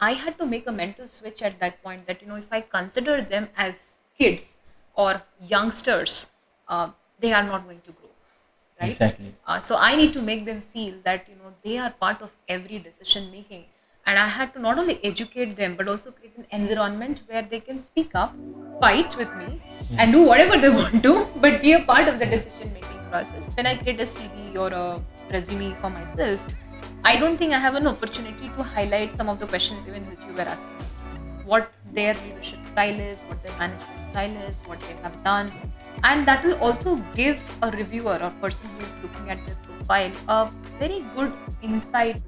I had to make a mental switch at that point that, if I consider them as kids or youngsters, they are not going to grow, right? Exactly. So I need to make them feel that, they are part of every decision making. And I had to not only educate them, but also create an environment where they can speak up, fight with me, and do Yes. whatever they want to, but be a part of the decision making process. When I create a CV or a resume for myself, I don't think I have an opportunity to highlight some of the questions even which you were asking. What their leadership style is, what their management style is, what they have done. And that will also give a reviewer or person who is looking at their profile a very good insight.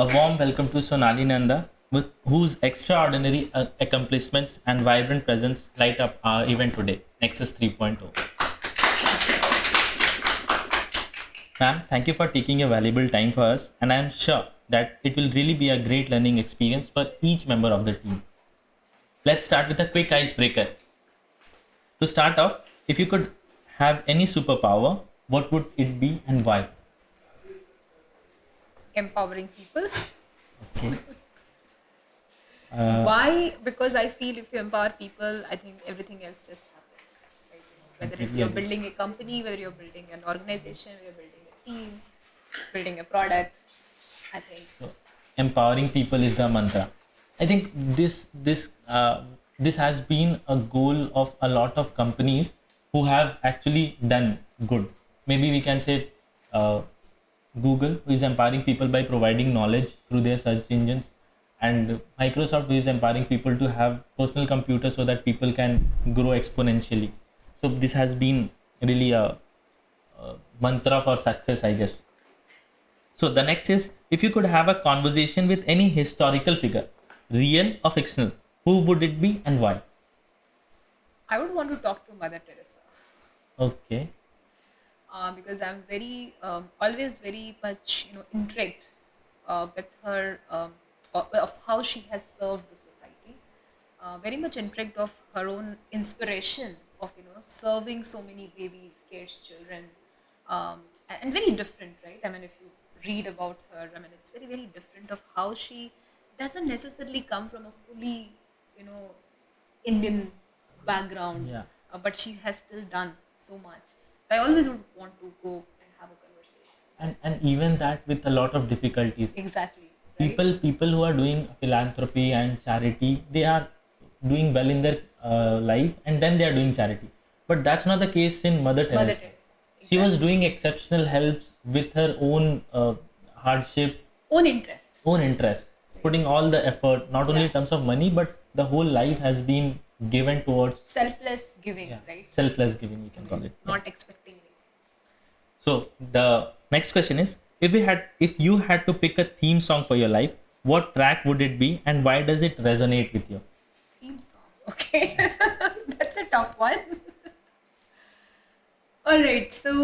A warm welcome to Sonali Nanda, with whose extraordinary accomplishments and vibrant presence light up our event today, Nexus 3.0. Ma'am, thank you for taking your valuable time for us, and I am sure that it will really be a great learning experience for each member of the team. Let's start with a quick icebreaker. To start off, if you could have any superpower, what would it be and why? Empowering people. Okay. Why? Because I feel if you empower people, I think everything else just happens. Right? Whether it's Completely you're agree. building a company, whether you're building an organization, you're building a team, building a product, I think. So, empowering people is the mantra. I think this has been a goal of a lot of companies who have actually done good. Maybe we can say uh, Google, who is empowering people by providing knowledge through their search engines, and Microsoft, who is empowering people to have personal computers so that people can grow exponentially. So this has been really a mantra for success, I guess. So the next is, if you could have a conversation with any historical figure, real or fictional, who would it be and why? I would want to talk to Mother Teresa. Okay. Because I'm very always very much intrigued with her of how she has served the society. Very much intrigued of her own inspiration of serving so many babies, kids, children, and very different, right? I mean, if you read about her, I mean, it's very very different of how she doesn't necessarily come from a fully you know Indian background, Yeah. but she has still done so much. So I always would want to go and have a conversation. And even that with a lot of difficulties. Exactly, right? People who are doing philanthropy and charity, they are doing well in their life, and then they are doing charity. But that's not the case in Mother Mother Teresa. Teresa, She was exactly. doing exceptional helps with her own hardship, Own interest, own interest, right? putting all the effort, not only Yeah, in terms of money, but the whole life has been given towards, selfless giving, yeah, right? selfless giving, we can call Right. it. Yeah. Not expecting anything. So the next question is, if you had to pick a theme song for your life, what track would it be and why does it resonate with you? Theme song, okay. That's a tough one. All right, so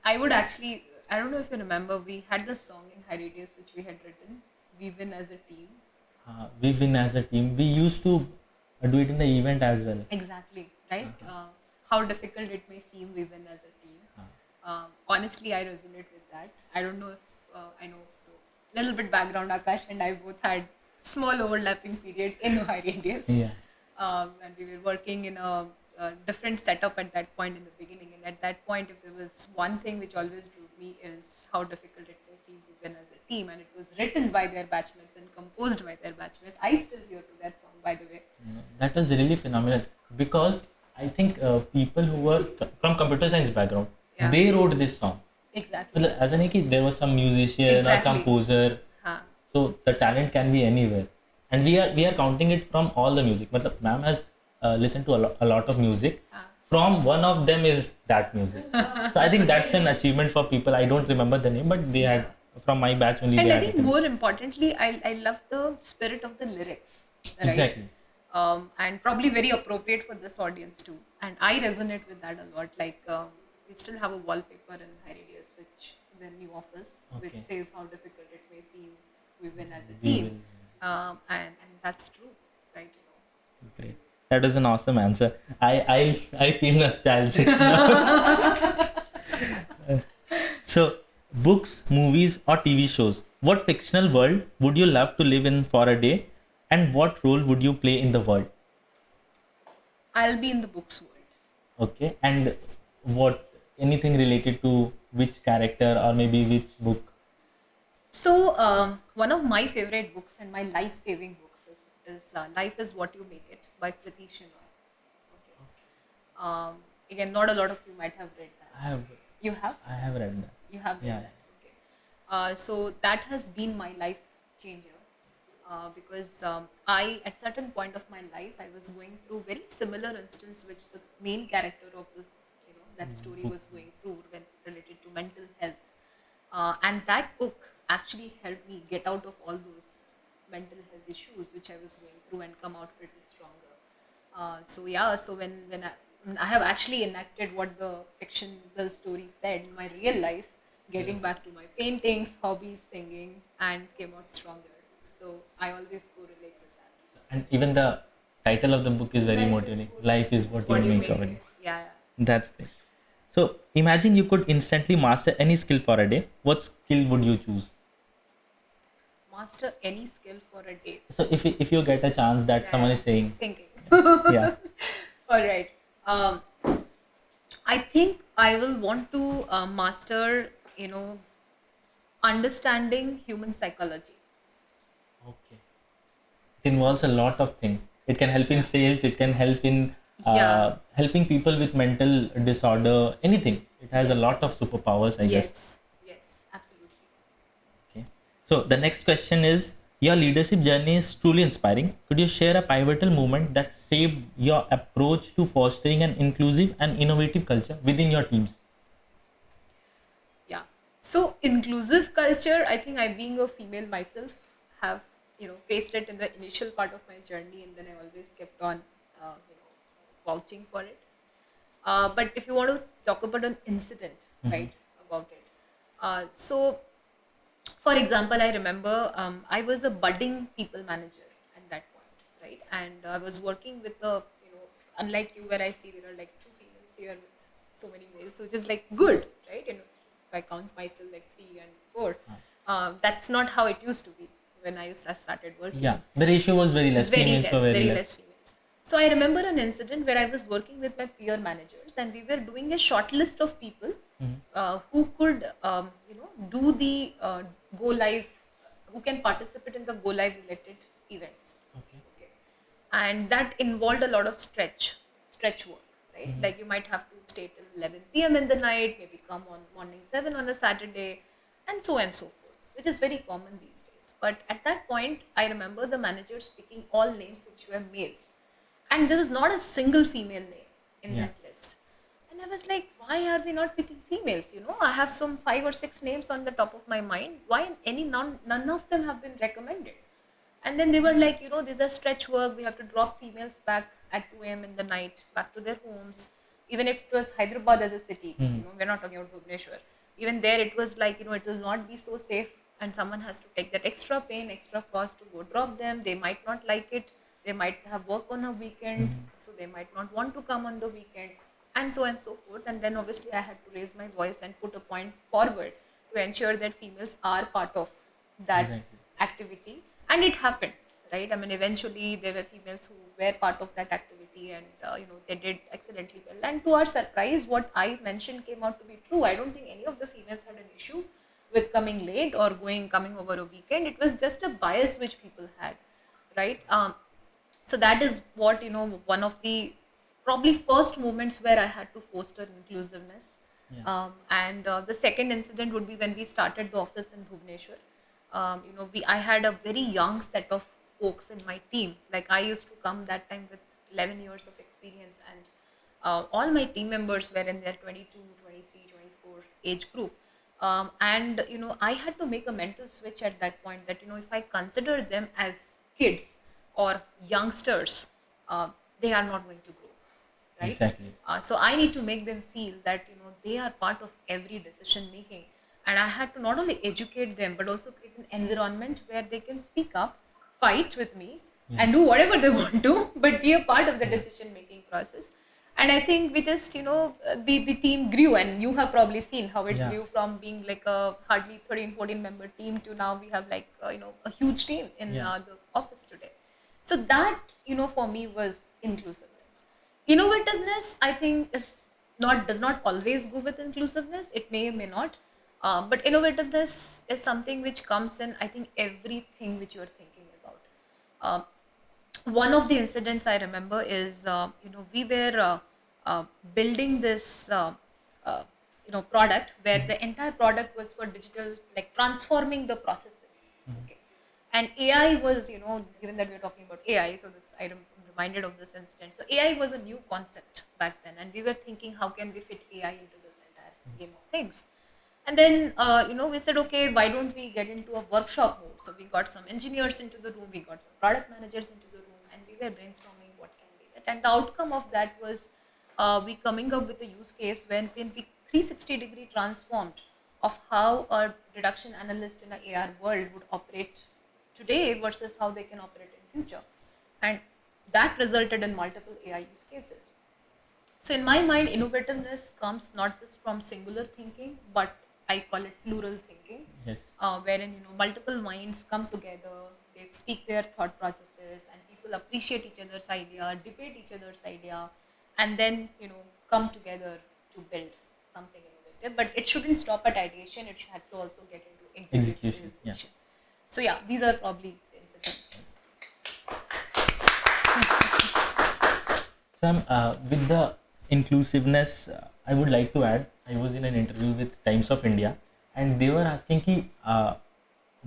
I would actually, I don't know if you remember, we had this song in Hiatus which we had written, We Win as a Team. We win as a team. We used to do it in the event as well. Exactly, right? How difficult it may seem, we win as a team. Honestly, I resonate with that. I don't know if I know. So, little bit background. Akash and I both had small overlapping period in Hiatus, Yeah. and we were working in a different setup at that point in the beginning. And at that point, if there was one thing which always drew me is how difficult it may seem to win as a team, and it was written by their batchmates and composed by their batchmates. I still hear to that song, by the way. That was really phenomenal because I think people who were from computer science background, Yeah, they wrote this song. exactly. मतलब ऐसा नहीं कि there was some musician or Exactly. composer, Huh. so the talent can be anywhere, and we are counting it from all the music. मतलब ma'am has listened to a lot of music. Huh. From one of them is that music. So I think that's an achievement for people. I don't remember the name, but they had, from my batch only, they And I had think written. more importantly, I love the spirit of the lyrics, right? Exactly. And probably very appropriate for this audience too. And I resonate with that a lot. Like we still have a wallpaper in High Radius, which in their new office, which Okay. says how difficult it may seem, we win as a We team. will. And that's true, right? Great. That was an awesome answer. I feel nostalgic now. So, books, movies, or TV shows. What fictional world would you love to live in for a day, and what role would you play in the world? I'll be in the books world. Okay, and what anything related to which character or maybe which book? So, one of my favorite books and my life saving books is Life is What You Make It by Fictional. Okay. Again, not a lot of you might have read that. I have You have? I have read that. You have read Yeah. that. Okay. So, that has been my life changer. Because at certain point of my life, I was going through very similar instance which the main character of this, that story Book. was going through when related to mental health. And that book actually helped me get out of all those mental health issues which I was going through and come out pretty stronger. So yeah, so when I have actually enacted what the fictional story said in my real life, getting back to my paintings, hobbies, singing, and came out stronger. So I always correlate with that. And even the title of the book is very Life is motivating. what Life is what you what you make make of it. it. Yeah, yeah. That's great. So imagine you could instantly master any skill for a day. What skill would you choose? Master any skill for a day. So if you get a chance that Yeah, someone yeah. is saying, Thinking. yeah, All right. Um, I think I will want to master, understanding human psychology. okay, it involves a lot of things. It can help in Yeah. sales. It can help in Yeah. helping people with mental disorder. Anything. It has a Yes. lot of superpowers, I guess. Yes. Yes. Absolutely. Okay. So the next question is, your leadership journey is truly inspiring. Could you share a pivotal moment that shaped your approach to fostering an inclusive and innovative culture within your teams? Yeah. So inclusive culture, I think I being a female myself have faced it in the initial part of my journey, and then I always kept on vouching for it. But if you want to talk about an incident, Mhm. right, about it. So, for example, I remember I was a budding people manager at that point, right? And I was working with unlike you, where I see there are like two females here with so many males, so just like good, right? If I count myself like three and four, that's not how it used to be when I started working. Yeah, the ratio was very less. Very Females were less, very very less. less females. So I remember an incident where I was working with my peer managers, and we were doing a short list of people Mhm. who could, do the go live, who can participate in the go live related events. Okay. Okay, and that involved a lot of stretch work, right? Mhm. Like you might have to stay till 11 p.m. in the night, maybe come on morning 7 on a Saturday, and so forth, which is very common these days. But at that point, I remember the managers picking all names which were males, and there was not a single female name in Yeah. that list. And I was like, why are we not picking females? I have some 5 or 6 names on the top of my mind. Why none of them have been recommended? And then they were like, these are stretch work. We have to drop females back at 2 a.m. in the night, back to their homes. Even if it was Hyderabad as a city, Mhm. we're not talking about Bhubaneswar. Even there, it was like, it will not be so safe, and someone has to take that extra pain, extra cost to go drop them. They might not like it. They might have work on a weekend, Mhm. so they might not want to come on the weekend, and so forth. And then obviously, I had to raise my voice and put a point forward to ensure that females are part of that Exactly. activity. And it happened, right? I mean, eventually there were females who were part of that activity, and they did excellently well. And to our surprise, what I mentioned came out to be true. I don't think any of the females had an issue with coming late or coming over a weekend. It was just a bias which people had, right? So that is what, one of the probably first moments where I had to foster inclusiveness. Yeah. And the second incident would be when we started the office in Bhubaneswar. I had a very young set of folks in my team. Like I used to come that time with 11 years of experience, and all my team members were in their 22, 23, 24 age group. And I had to make a mental switch at that point, that if I consider them as kids or youngsters, uh, they are not going to grow, right? Exactly. So I need to make them feel that they are part of every decision making. And I had to not only educate them, but also create an environment where they can speak up, fight with me, Yeah. and do whatever they want to, but be a part of the Yeah. decision making process. And I think we just, the team grew, and you have probably seen how it Yeah. grew from being like a hardly 13, 14 member team to now we have like, a huge team in Yeah. the office today. So that, for me was inclusiveness. Innovativeness, I think, does not always go with inclusiveness. It may not. But innovativeness is something which comes in, I think, everything which you're thinking about. Um, One of the incidents I remember is, we were building this, product where the entire product was for digital, like transforming the processes. Okay. And AI was, given that we're talking about AI, so this I'm reminded of this incident. So AI was a new concept back then, and we were thinking, how can we fit AI into this entire game of things? And then, we said, okay, why don't we get into a workshop mode? So we got some engineers into the room, we got some product managers into the room, and we were brainstorming what can be it. And the outcome of that was, we coming up with a use case when we 360-degree transformed of how a reduction analyst in an AR world would operate today versus how they can operate in future. And that resulted in multiple AI use cases. So in my mind, innovativeness comes not just from singular thinking, but I call it plural thinking, Yes. wherein multiple minds come together, they speak their thought processes, and people appreciate each other's idea, debate each other's idea, and then come together to build something innovative. But it shouldn't stop at ideation; it should have to also get into Execution. Yeah. execution. So yeah, these are probably the incidents. So with the inclusiveness, I would like to add, I was in an interview with Times of India, and they were asking ki,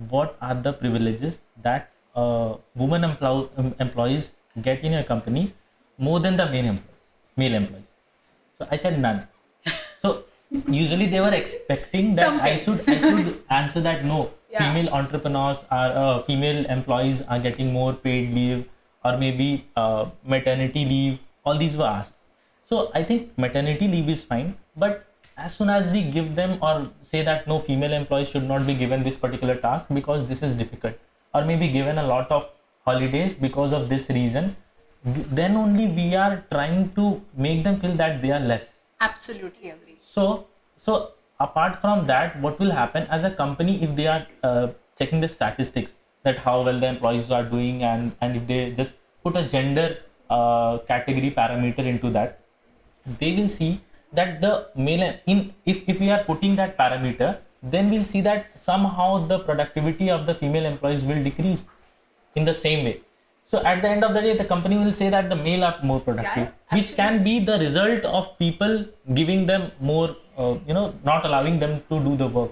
what are the privileges that women employees get in a company more than the male employees. So I said none. So usually they were expecting that Something. I should answer that no. Yeah. Female entrepreneurs are female employees are getting more paid leave, or maybe maternity leave. All these were asked. So I think maternity leave is fine, but as soon as we give them or say that no, female employees should not be given this particular task because this is difficult, or maybe given a lot of holidays because of this reason, then only we are trying to make them feel that they are less. Absolutely agree. So apart from that, what will happen as a company if they are checking the statistics that how well the employees are doing, and if they just put a gender category parameter into that, they will see that the male in if we are putting that parameter, then we'll see that somehow the productivity of the female employees will decrease in the same way. So at the end of the day, the company will say that the male are more productive, Yeah, which can be the result of people giving them more, not allowing them to do the work.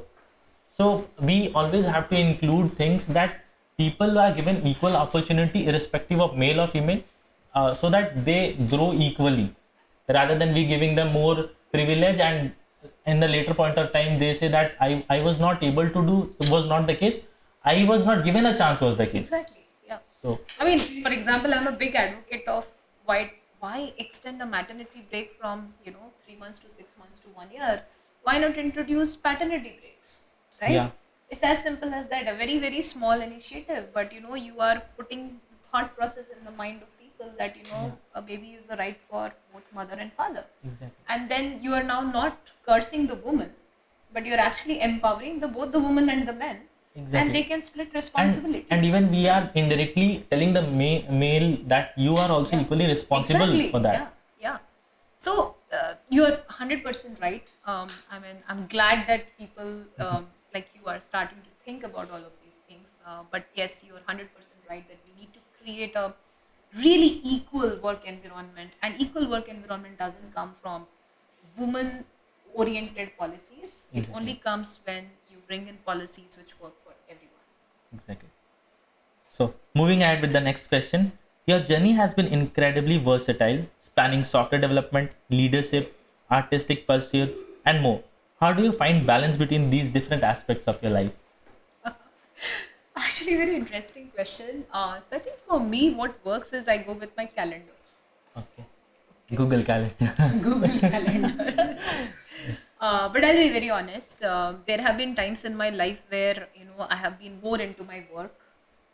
So we always have to include things that people are given equal opportunity irrespective of male or female, so that they grow equally, rather than we giving them more privilege, and in the later point of time they say that I was not able to do, was not the case, I was not given a chance was the case. exactly. Yeah. So I mean, for example, I'm a big advocate of why extend a maternity break from 3 months to 6 months to 1 year. Why not introduce paternity breaks, right? yeah, It's as simple as that. A very very small initiative, but you are putting the thought process in the mind of people that a baby is the right for both mother and father, exactly. and then you are now not cursing the woman, but you're actually empowering both the woman and the men, Exactly. and they can split and responsibilities. and even we are indirectly telling the male that you are also equally responsible Exactly. for that. Yeah, yeah. So you're 100% right. I mean, I'm glad that people like you are starting to think about all of these things. But yes, you're 100% right that we need to create a really equal work environment, and equal work environment doesn't come from woman-oriented policies. It Exactly. only comes when you bring in policies which work for everyone. Exactly. So, moving ahead with the next question. Your journey has been incredibly versatile, spanning software development, leadership, artistic pursuits, and more. How do you find balance between these different aspects of your life? Actually, very interesting question. So I think for me, what works is I go with my calendar. Okay. Okay. Google Calendar. Google Calendar. But I'll be very honest. There have been times in my life where I have been more into my work,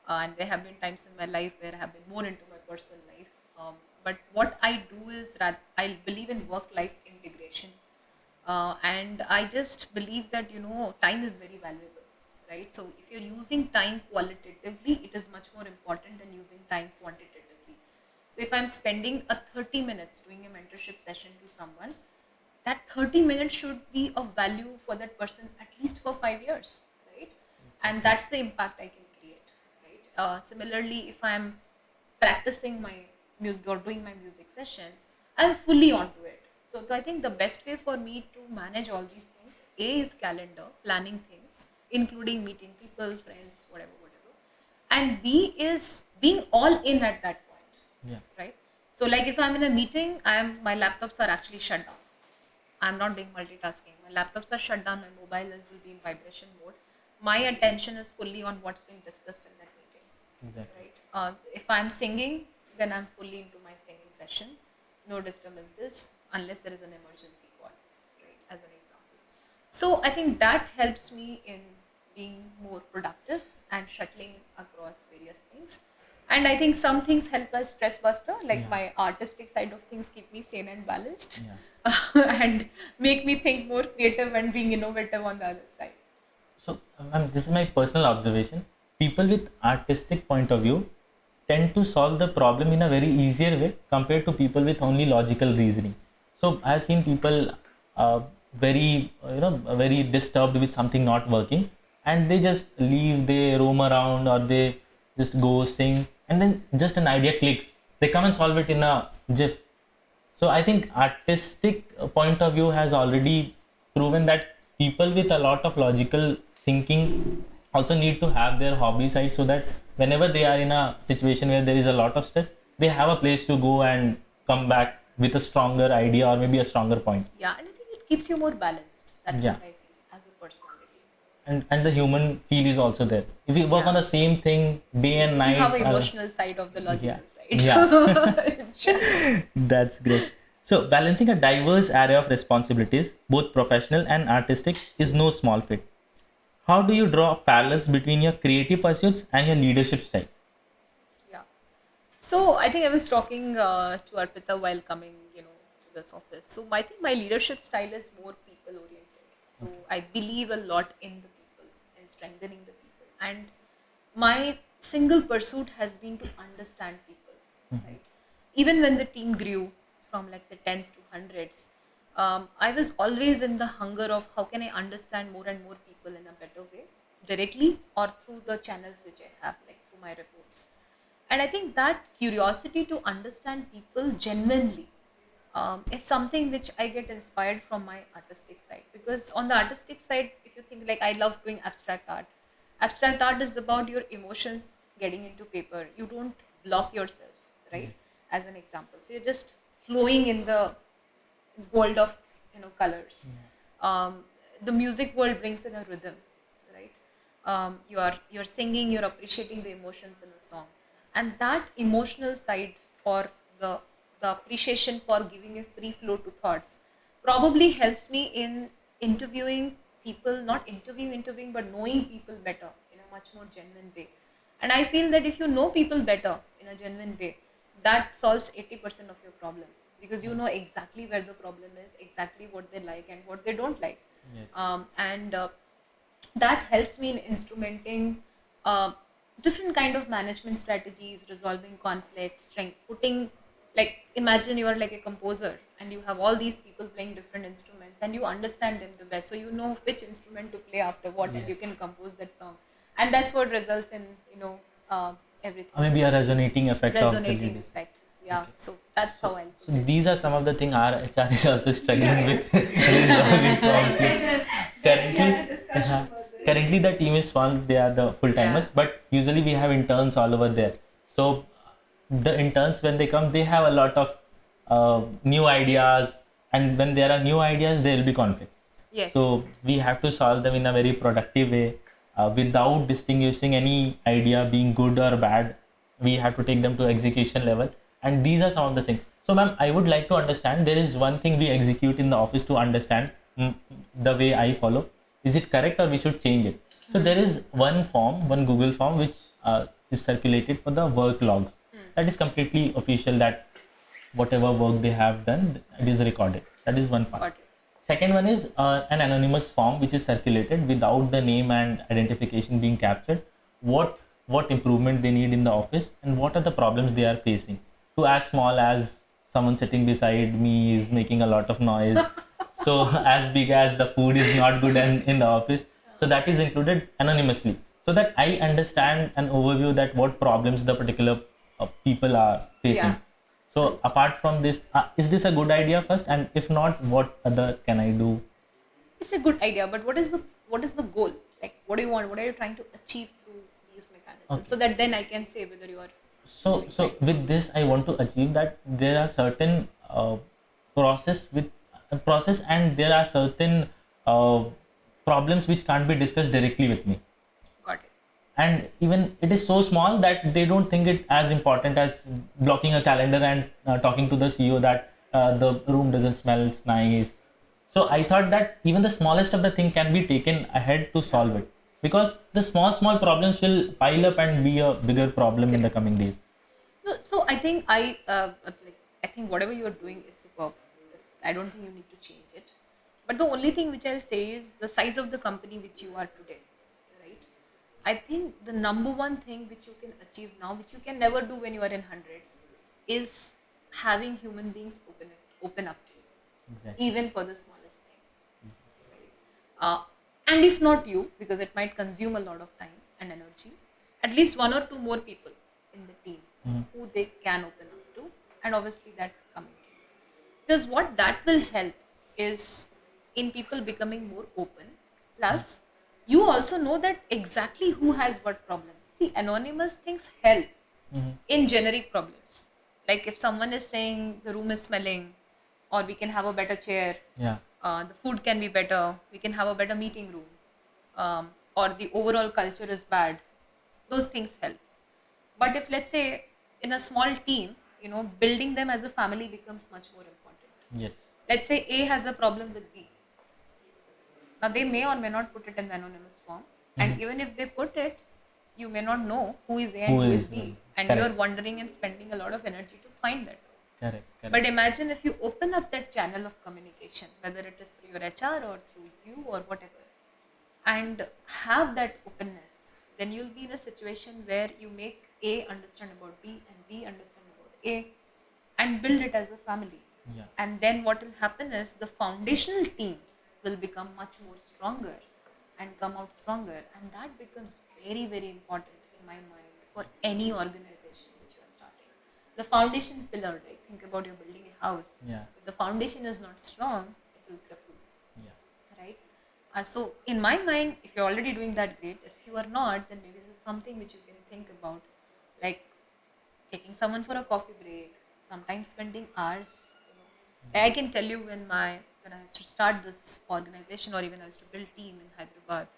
and there have been times in my life where I have been more into my personal life. But what I do is that I believe in work-life integration, and I just believe that time is very valuable, right? So if you're using time qualitatively, it is much more important than using time quantitatively. So if I'm spending a 30 minutes doing a mentorship session to someone, that 30 minutes should be of value for that person at least for 5 years, right? And Exactly. that's the impact I can create, right? Similarly, if I'm practicing my music or doing my music session, I'm fully onto it. So I think the best way for me to manage all these things, A is calendar, planning things, including meeting people, friends, whatever. And B is being all in at that point, Yeah. right? So like if I'm in a meeting, my laptops are actually shut down. I'm not doing multitasking. My laptops are shut down. My mobile is will be in vibration mode. My attention is fully on what's being discussed in that meeting, Exactly. right? If I'm singing, then I'm fully into my singing session. No disturbances unless there is an emergency call, right? As an example. So I think that helps me in being more productive and shuttling across various things. And I think some things help us stress buster, like Yeah. my artistic side of things keep me sane and balanced, Yeah. and make me think more creative and being innovative on the other side. So, ma'am, this is my personal observation. People with artistic point of view tend to solve the problem in a very easier way compared to people with only logical reasoning. So, I have seen people very disturbed with something not working, and they just leave, they roam around, or they just go sing, and then just an idea clicks. They come and solve it in a jiff. So I think artistic point of view has already proven that people with a lot of logical thinking also need to have their hobby side, so that whenever they are in a situation where there is a lot of stress, they have a place to go and come back with a stronger idea or maybe a stronger point. Yeah, and I think it keeps you more balanced. That's what Yeah. I feel as a personality. And the human feel is also there. If we work on Yeah. the same thing day and You have night, an emotional side of the yeah, logical yeah. side. Sure. That's great. So, balancing a diverse array of responsibilities, both professional and artistic, is no small feat. How do you draw parallels between your creative pursuits and your leadership style? Yeah. So I think I was talking to Arpita while coming, to this office. So I think my leadership style is more people oriented. So Okay. I believe a lot in the people and strengthening the people. And my single pursuit has been to understand people, right? Even when the team grew from, let's say, tens to hundreds, I was always in the hunger of how can I understand more and more people in a better way, directly or through the channels which I have, like through my reports. And I think that curiosity to understand people genuinely is something which I get inspired from my artistic side. Because on the artistic side, if you think, like, I love doing abstract art. Abstract art is about your emotions getting into paper. You don't block yourself, right? Yes. As an example, so you're just flowing in the world of colors. Yeah. um, the music world brings in a rhythm, right? You're singing, you're appreciating the emotions in a song, and that emotional side, or the the appreciation for giving a free flow to thoughts, probably helps me in interviewing people, not interviewing, but knowing people better in a much more genuine way. And I feel that if you know people better in a genuine way, that solves 80% of your problem, because you know exactly where the problem is, exactly what they like and what they don't like. Yes. And That helps me in instrumenting uh, different kind of management strategies, resolving conflicts, strength, putting, like, imagine you are like a composer and you have all these people playing different instruments and you understand them the best, so you know which instrument to play after what, and Yes. you can compose that song. And that's what results in uh, everything Or maybe a being resonating effect of the resonating leaders. effect. Yeah, Okay. so that's So, how I'll so put it. these are some of the things our HR is also Yeah, struggling yeah. with resolving I said conflicts. that we had a Currently, discussion about this. currently the team is small. They are the full Yeah. timers, but usually we have interns all over there. So the interns, when they come, they have a lot of new ideas, and when there are new ideas, there will be conflicts. Yes. So we have to solve them in a very productive way, without distinguishing any idea being good or bad. We have to take them to execution level, and these are some of the things. So, ma'am, I would like to understand, there is one thing we execute in the office to understand mm, the way I follow. Is it correct or we should change it? So there is one form, one Google form which is circulated for the work logs. That is completely official. That whatever work they have done, it is recorded. That is one part. Got it. Second one is an anonymous form which is circulated without the name and identification being captured. What improvement they need in the office and what are the problems they are facing. To as small as someone sitting beside me is making a lot of noise. So as big as the food is not good and in the office. So that is included anonymously. So that I understand an overview that what problems the particular people are facing. Yeah. So apart from this, is this a good idea first? And if not, what other can I do? It's a good idea, but what is the goal? Like, what do you want? What are you trying to achieve through these mechanisms? Okay. So that then I can say whether you are So doing so right. with this, I want to achieve that there are certain process with process and there are certain uh, problems which can't be discussed directly with me. Got it. And even it is so small that they don't think it as important as blocking a calendar and talking to the CEO that the room doesn't smell nice. So I thought that even the smallest of the thing can be taken ahead to solve it, because the small problems will pile up and be a bigger problem in the Correct. coming days. No, so I think I think whatever you are doing is superb. I don't think you need to change it. But the only thing which I'll say is the size of the company which you are today, right? I think the number one thing which you can achieve now, which you can never do when you are in hundreds, is having human beings open up to you, Exactly. even for the smallest thing. Right? And if not you, because it might consume a lot of time and energy, at least one or two more people in the team who they can open up to, and obviously that coming to you. Because what that will help is in people becoming more open. Plus, you also know that exactly who has what problem. See, anonymous things help in generic problems. Like if someone is saying the room is smelling, or we can have a better chair, Yeah. the food can be better, we can have a better meeting room, or the overall culture is bad, those things help. But if let's say in a small team, building them as a family becomes much more important. Yes. Let's say A has a problem with B. Now they may or may not put it in the anonymous form, and even if they put it, you may not know who is A and Who who is is B, and you're correct? wondering and spending a lot of energy to find that out. Correct. But Correct. imagine if you open up that channel of communication, whether it is through your HR or through you or whatever, and have that openness, then you'll be in a situation where you make A understand about B and B understand about A, and build it as a family. Yeah. And then what will happen is the foundational team will become much more stronger and come out stronger. And that becomes very, very important in my mind for any organization which you are starting. The foundation pillar, right? Think about you're building a house. Yeah. If the foundation is not strong, it will crumble, Yeah. right? So in my mind, if you're already doing that, great. If you are not, then maybe this is something which you can think about, like taking someone for a coffee break, sometimes spending hours. I can tell you when I used to start this organization, or even I used to build team in Hyderabad.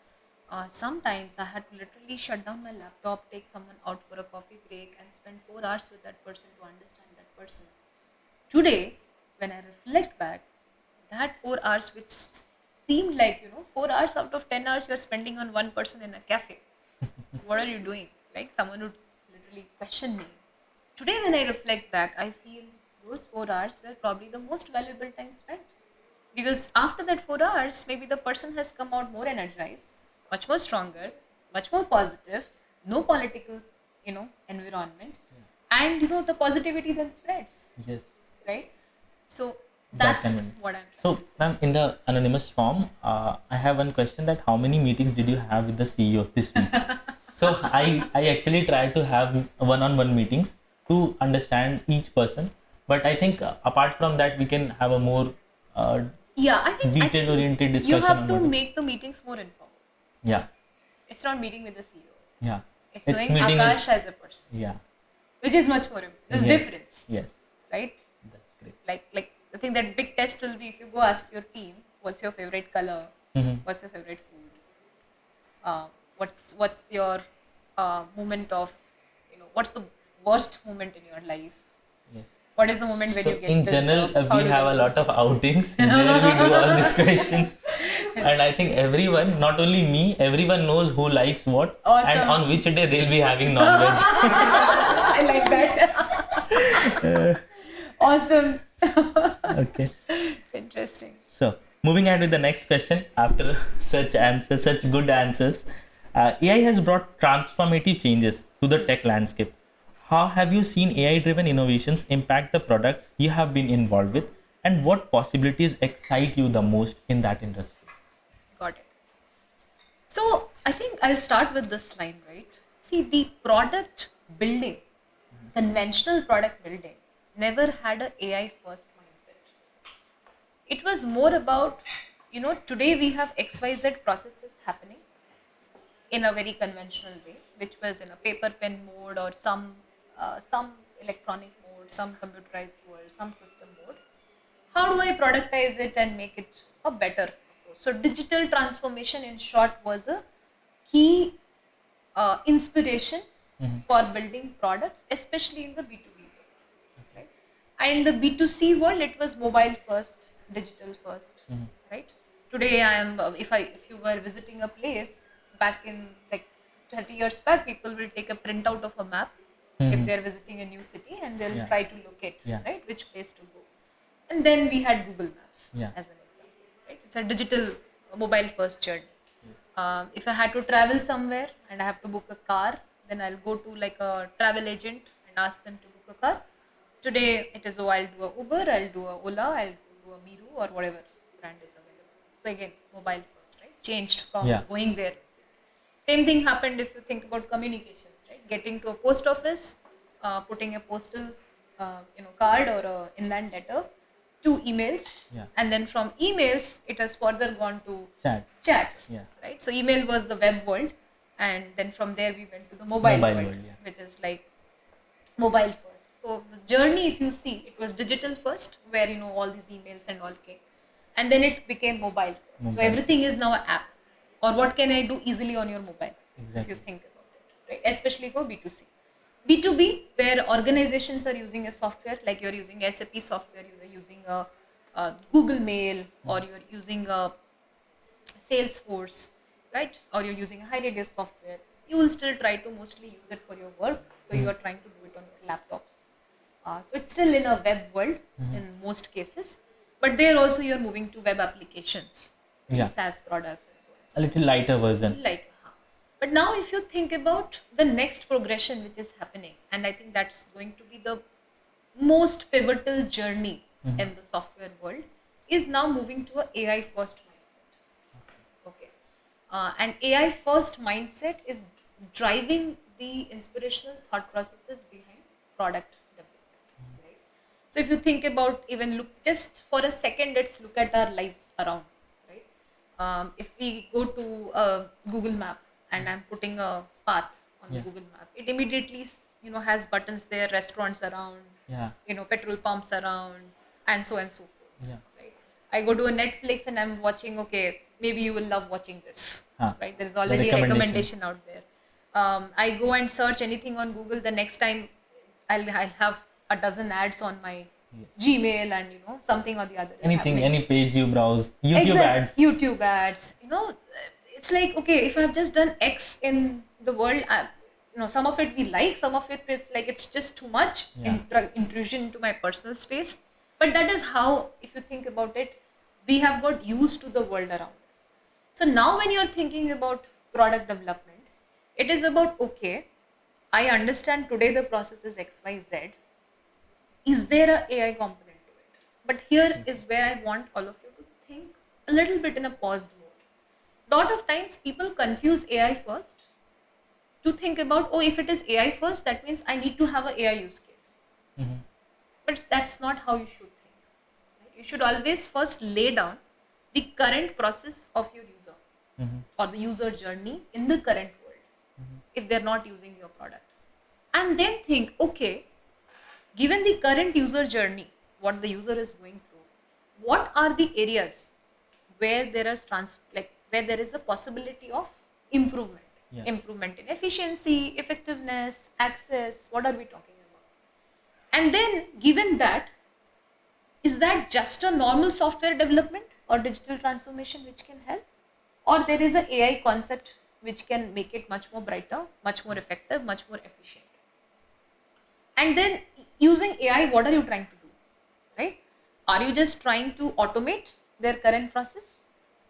Sometimes I had to literally shut down my laptop, take someone out for a coffee break, and spend 4 hours with that person to understand that person. Today, when I reflect back, that 4 hours which seemed like 4 hours out of 10 hours you're spending on one person in a cafe. What are you doing? Like someone would literally question me. Today, when I reflect back, I feel those 4 hours were probably the most valuable time spent. Because after that 4 hours, maybe the person has come out more energized, much more stronger, much more positive, no political, environment. And the positivity then spreads, Yes. right? So That can that's be. what I'm trying So, to say. ma'am, in the anonymous form, I have one question: that how many meetings did you have with the CEO this week? So, I actually try to have one-on-one meetings to understand each person. But I think apart from that, we can have a more uh, Yeah, I think detail-oriented you discussion have on to what. make the meetings more informal. Yeah, It's not meeting with the CEO. yeah. It's It's knowing meeting with. Akash as a person, Yeah. which is much more important. There's Yes. difference, Yes. right? That's great. Like I think that big test will be if you go ask your team, what's your favorite color, Mm-hmm. what's your favorite food, what's your moment of, what's the worst moment in your life, Yes. What is the moment when So you get in pissed general, off? How we do have they a do? lot of outings where we do all these questions. And I think everyone, not only me, everyone knows who likes what and Awesome. on which day they'll be having non-veg. I like that. Awesome. Okay. Interesting. So moving ahead with the next question, after such answers, such good answers, AI has brought transformative changes to the tech landscape. How have you seen AI-driven innovations impact the products you have been involved with, and what possibilities excite you the most in that industry? Got it. So I think I'll start with this line, right? See, the product building, conventional product building, never had a AI first mindset. It was more about, today we have XYZ processes happening in a very conventional way, which was in a paper pen mode or some electronic mode, some computerized mode, some system mode. How do I productize it and make it a better approach? So digital transformation, in short, was a key inspiration for building products, especially in the B2B world, right? And in the B2C world, it was mobile first, digital first, right? Today, I am if you were visiting a place back in like 30 years back, people will take a printout of a map if they are visiting a new city, and they'll Yeah. try to locate, Yeah. right, which place to go. And then we had Google Maps Yeah. as an example, right? It's a digital mobile first journey. If I had to travel somewhere and I have to book a car, then I'll go to like a travel agent and ask them to book a car. Today it is, oh, I'll do a Uber, I'll do a Ola, I'll do a Miru or whatever brand is available. So again, mobile first, right? Changed from Yeah. going there. Same thing happened if you think about communications, right? Getting to a post office, putting a postal, card or a inland letter, to emails, Yeah. and then from emails it has further gone to Chat. chats, Yeah. right? So email was the web world, and then from there we went to the mobile Mobile world, world. Yeah. which is like mobile first. So the journey, if you see, it was digital first, where all these emails and all came, and then it became mobile first. So Mobile. everything is now an app, or what can I do easily on your mobile, if you Exactly. think about it, right? Especially for B2C. B2B, where organizations are using a software, like you're using SAP software, you're using a Google Mail, or you're using a Salesforce, right? Or you're using a high radius software, you will still try to mostly use it for your work. So you are trying to do it on your laptops. So it's still in a web world in most cases, but there also you're moving to web applications, right? Yeah. SaaS products and so on. A little lighter version. Like, but now if you think about the next progression which is happening, and I think that's going to be the most pivotal journey in the software world, is now moving to a AI first mindset. Okay. And AI first mindset is driving the inspirational thought processes behind product development, right? So if you think about, even look just for a second, let's look at our lives around, right? If we go to a Google map and I'm putting a path on the Yeah. Google map, it immediately has buttons there, restaurants around, Yeah. petrol pumps around, and so forth, Yeah. right? I go to a Netflix and I'm watching, okay, maybe you will love watching this, right? There is The already a recommendation. recommendation out there. I go and search anything on Google, the next time I'll have a dozen ads on my Gmail, and something or the other is Anything, happening. any page you browse, YouTube ads. YouTube ads. It's like, okay, if I've just done X in the world, some of it we like, some of it it's like it's just too much Yeah. intrusion into my personal space. But that is how, if you think about it, we have got used to the world around us. So now when you're thinking about product development, it is about, okay, I understand today the process is XYZ. Is there a AI component to it? But here is where I want all of you to think a little bit in a paused mode. Lot of times people confuse AI first to think about, oh, if it is AI first, that means I need to have an AI use case. But that's not how you should think. Right? You should always first lay down the current process of your user, or the user journey in the current world, if they're not using your product. And then think, okay, given the current user journey, what the user is going through, what are the areas where there is where there is a possibility of improvement? Yeah. Improvement in efficiency, effectiveness, access. What are we talking about? And then, given that, is that just a normal software development or digital transformation which can help? Or there is an AI concept which can make it much more brighter, much more effective, much more efficient? And then using AI, what are you trying to do? Right? Are you just trying to automate their current process?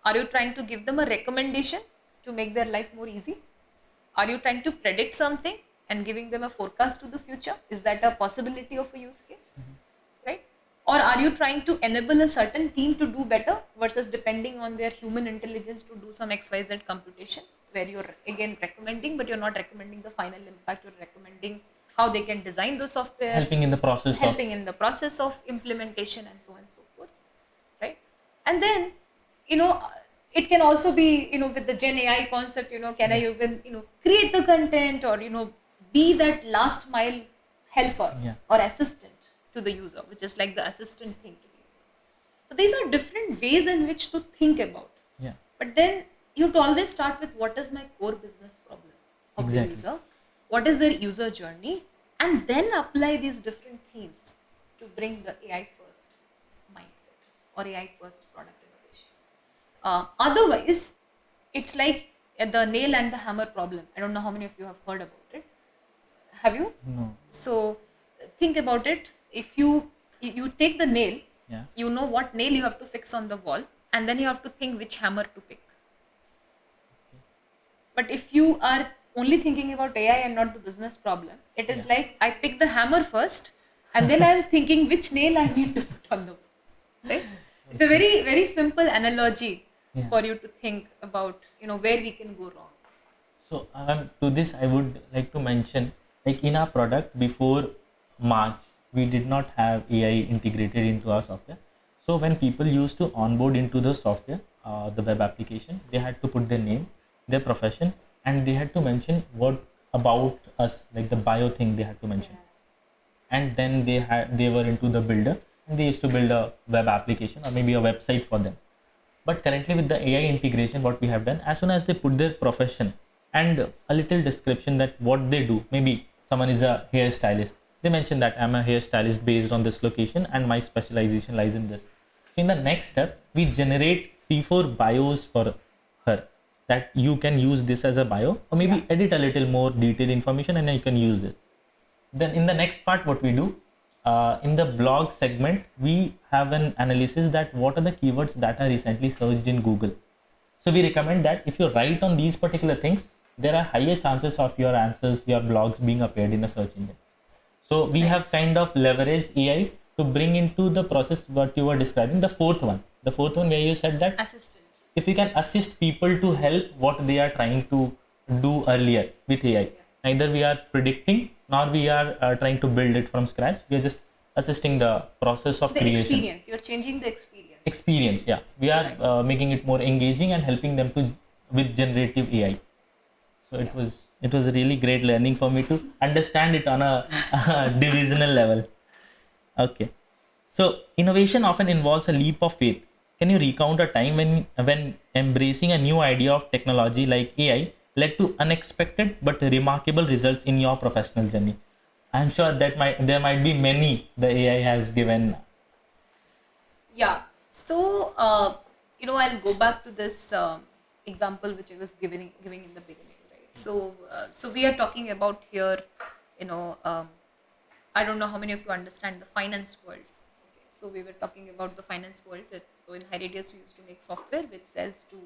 Are you trying to give them a recommendation to make their life more easy? Are you trying to predict something and giving them a forecast to the future? Is that a possibility of a use case? Right? Or are you trying to enable a certain team to do better versus depending on their human intelligence to do some XYZ computation, where you're again recommending, but you're not recommending the final impact, you're recommending how they can design the software, Helping in the process of. helping in the process of implementation, and so on and so forth. Right? And then, you know, it can also be, with the Gen AI concept, can I even, create the content, or, be that last mile helper Yeah. or assistant to the user, which is like the assistant thing to the user. So these are different ways in which to think about. Yeah. But then you have to always start with, what is my core business problem of the Exactly. user? What is their user journey? And then apply these different themes to bring the AI first mindset or AI first product innovation. Otherwise, it's like the nail and the hammer problem. I don't know how many of you have heard about it. Have you? No. So think about it. If you take the nail, Yeah. you know what nail you have to fix on the wall, and then you have to think which hammer to pick. But if you are only thinking about AI and not the business problem, it is Yeah. like I pick the hammer first, and then I'm thinking which nail I need to put on the wall. Right? It's a very, very simple analogy Yeah. for you to think about, where we can go wrong. So to this, I would like to mention, like in our product before March, we did not have AI integrated into our software. So when people used to onboard into the software, the web application, they had to put their name, their profession, and they had to mention what about us, like the bio thing they had to mention. And then they were into the builder, and they used to build a web application or maybe a website for them. But currently with the AI integration, what we have done, as soon as they put their profession and a little description that what they do, maybe someone is a hairstylist, they mention that I'm a hairstylist based on this location and my specialization lies in this. So in the next step, we generate 3-4 bios for her, that you can use this as a bio, or maybe Yeah. edit a little more detailed information and you can use it. Then in the next part, what we do, in the blog segment, we have an analysis that what are the keywords that are recently searched in Google. So we recommend that if you write on these particular things, there are higher chances of your answers, your blogs being appeared in a search engine. So we have Nice. kind of leveraged AI to bring into the process what you were describing. The fourth one where you said that Assistant. if we can assist people to help what they are trying to do earlier with AI, Yeah. neither we are predicting nor we are trying to build it from scratch. We are just assisting the process of The creation. experience. You're changing the experience. Experience, yeah. We are Right. making it more engaging and helping them to with generative AI. So Yeah. it was a really great learning for me to understand it on a divisional level. Okay. So innovation often involves a leap of faith. Can you recount a time when embracing a new idea of technology like AI led to unexpected but remarkable results in your professional journey? I'm sure that there might be many the AI has given. Yeah. So, I'll go back to this example which I was giving in the beginning, right? So we are talking about here, you know, um, I don't know how many of you understand the finance world. Okay, so we were talking about the finance world. So in Heridius, we used to make software which sells to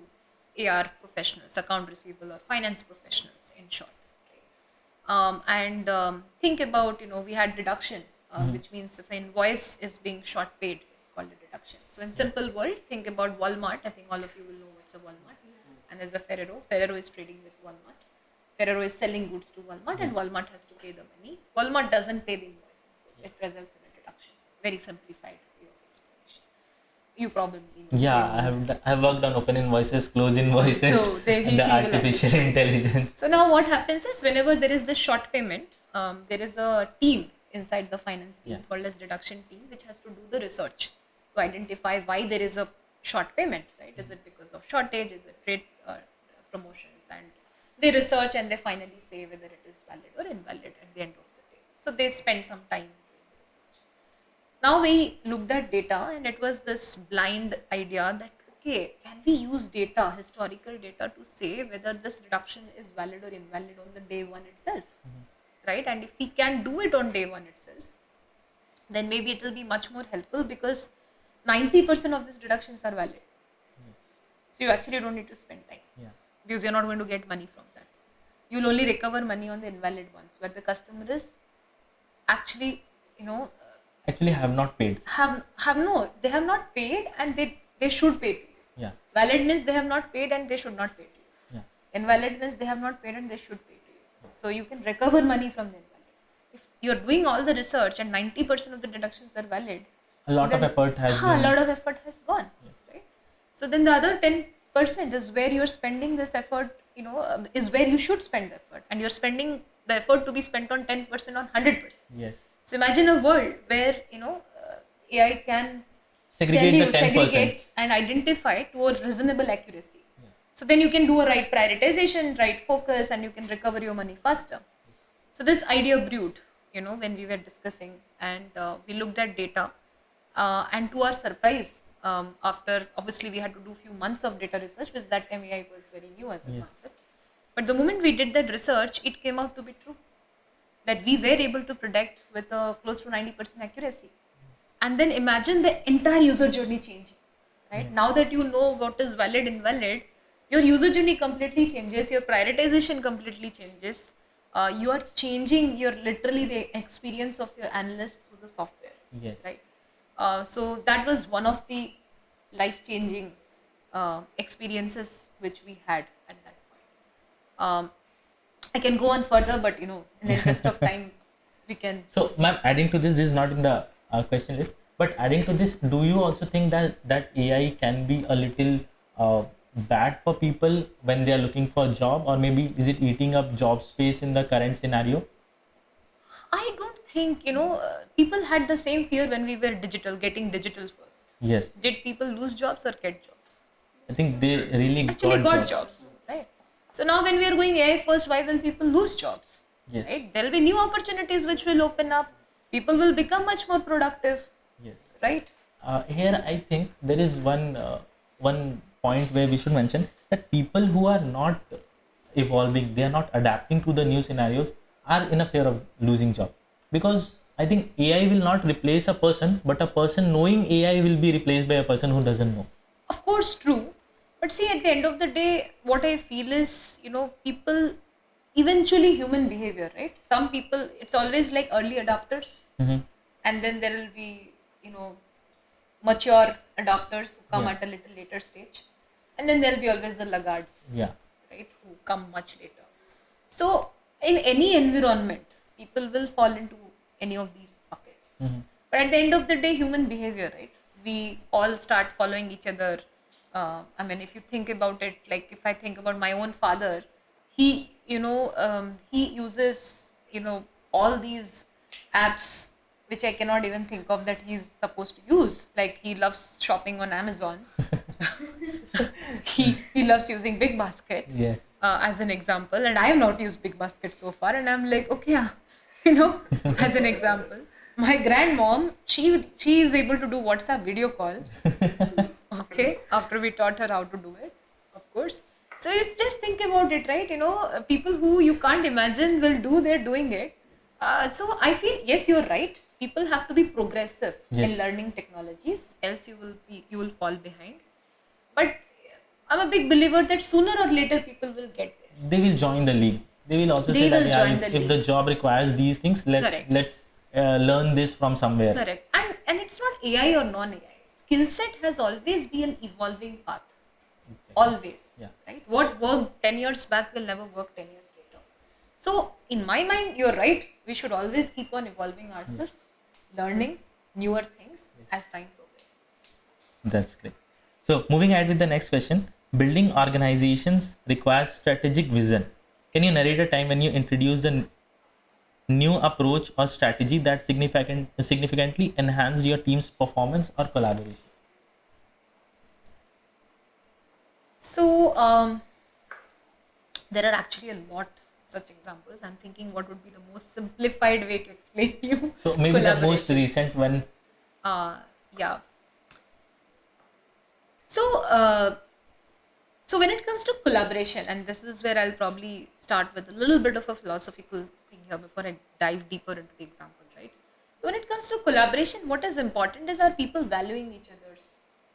AR professionals, account receivable or finance professionals, in short. And think about, we had deduction, which means if an invoice is being short paid, it's called a deduction. So in simple world, think about Walmart. I think all of you will know what's a Walmart. And there's a Ferrero is trading with Walmart. Ferrero is selling goods to Walmart, and Walmart has to pay the money. Walmart doesn't pay the invoice in full. It results in a deduction. Very simplified way of explanation. You probably know. Yeah, They will. I have worked on open invoices, close invoices, So they, and the she will artificial understand. intelligence. So now what happens is, whenever there is this short payment, there is a team inside the finance team Yeah. called as deduction team, which has to do the research to identify why there is a short payment, right? Is it because of shortage? Is it trade promotions? And they research and they finally say whether it is valid or invalid at the end of the day. So they spend some time doing this. Now we looked at data, and it was this blind idea that, okay, can we use data, historical data, to say whether this reduction is valid or invalid on the day one itself, right? And if we can do it on day one itself, then maybe it will be much more helpful, because 90% of these reductions are valid. So you actually don't need to spend time, Yeah. because you're not going to get money from that. You'll only recover money on the invalid ones, where the customer is actually, you know, Actually, have not paid. they have not paid, and they should pay to you. Yeah. Valid means they have not paid and they should not pay to you. Yeah. Invalid means they have not paid and they should pay to you. So you can recover money from the invalid. If you're doing all the research and 90% of the deductions are valid, A lot of then effort has a been. lot of effort has gone, right? So then the other 10% is where you're spending this effort, is where you should spend the effort, and you're spending the effort to be spent on 10% on 100%. Yes. So imagine a world where AI can Segregate the 10%. segregate and identify to a reasonable accuracy. So then you can do a right prioritization, right focus, and you can recover your money faster. So this idea brewed, when we were discussing, and we looked at data, and to our surprise, after obviously we had to do few months of data research, because that time AI was very new as a Yes. concept. But the moment we did that research, it came out to be true, that we were able to predict with close to 90% accuracy. And then imagine the entire user journey changing, right? Now that you know what is valid, invalid, your user journey completely changes, your prioritization completely changes. You are changing literally the experience of your analyst through the software, Yes. right? So that was one of the life-changing experiences which we had at that point. I can go on further, but in the interest of time, we can. So, ma'am, adding to this is not in the question list, but adding to this, do you also think that AI can be a little bad for people when they are looking for a job, or maybe is it eating up job space in the current scenario? I don't think, people had the same fear when we were getting digital first. Yes. Did people lose jobs or get jobs? I think they really Actually got jobs. jobs, right? So now when we are going AI first, why will people lose jobs? Yes. Right? There will be new opportunities which will open up. People will become much more productive, Yes. right? Here, I think there is one point where we should mention that people who are not evolving, they are not adapting to the new scenarios, are in a fear of losing job, because I think AI will not replace a person, but a person knowing AI will be replaced by a person who doesn't know. Of course, true. But see, at the end of the day, what I feel is, people eventually human behavior, right? Some people, it's always like early adopters, and then there will be, mature adopters who come Yeah. at a little later stage, and then there'll be always the laggards, Yeah. right, who come much later. So, in any environment, people will fall into any of these buckets. But at the end of the day, human behavior, right? We all start following each other. I mean, if you think about it, like if I think about my own father, he uses, all these apps which I cannot even think of that he's supposed to use. Like he loves shopping on Amazon. he loves using Big Basket, Yes. as an example, and I have not used Big Basket so far, and I'm like, okay, as an example, my grandmom, she is able to do WhatsApp video call, okay, after we taught her how to do it, of course. So it's just think about it, right? People who you can't imagine they're doing it. So I feel, yes, you're right. People have to be progressive Yes. in learning technologies, else you will fall behind. But I'm a big believer that sooner or later people will get there. They will join the league. They will also They say that, will yeah, join if, the if the league. job requires these things, Correct. let's learn this from somewhere. Correct. And it's not AI or non-AI. Skill set has always been an evolving path. Always. Yeah. Right? What worked 10 years back will never work 10 years later. So in my mind, you're right. We should always keep on evolving ourselves, learning newer things as time progresses. That's great. So moving ahead with the next question, building organizations requires strategic vision. Can you narrate a time when you introduced a new approach or strategy that significantly enhanced your team's performance or collaboration? So there are actually a lot of such examples. I'm thinking what would be the most simplified way to explain to you. So maybe the most collaboration. recent one Uh, yeah. So, so when it comes to collaboration, and this is where I'll probably start with a little bit of a philosophical thing here before I dive deeper into the example, right? So when it comes to collaboration, what is important is are people valuing each other's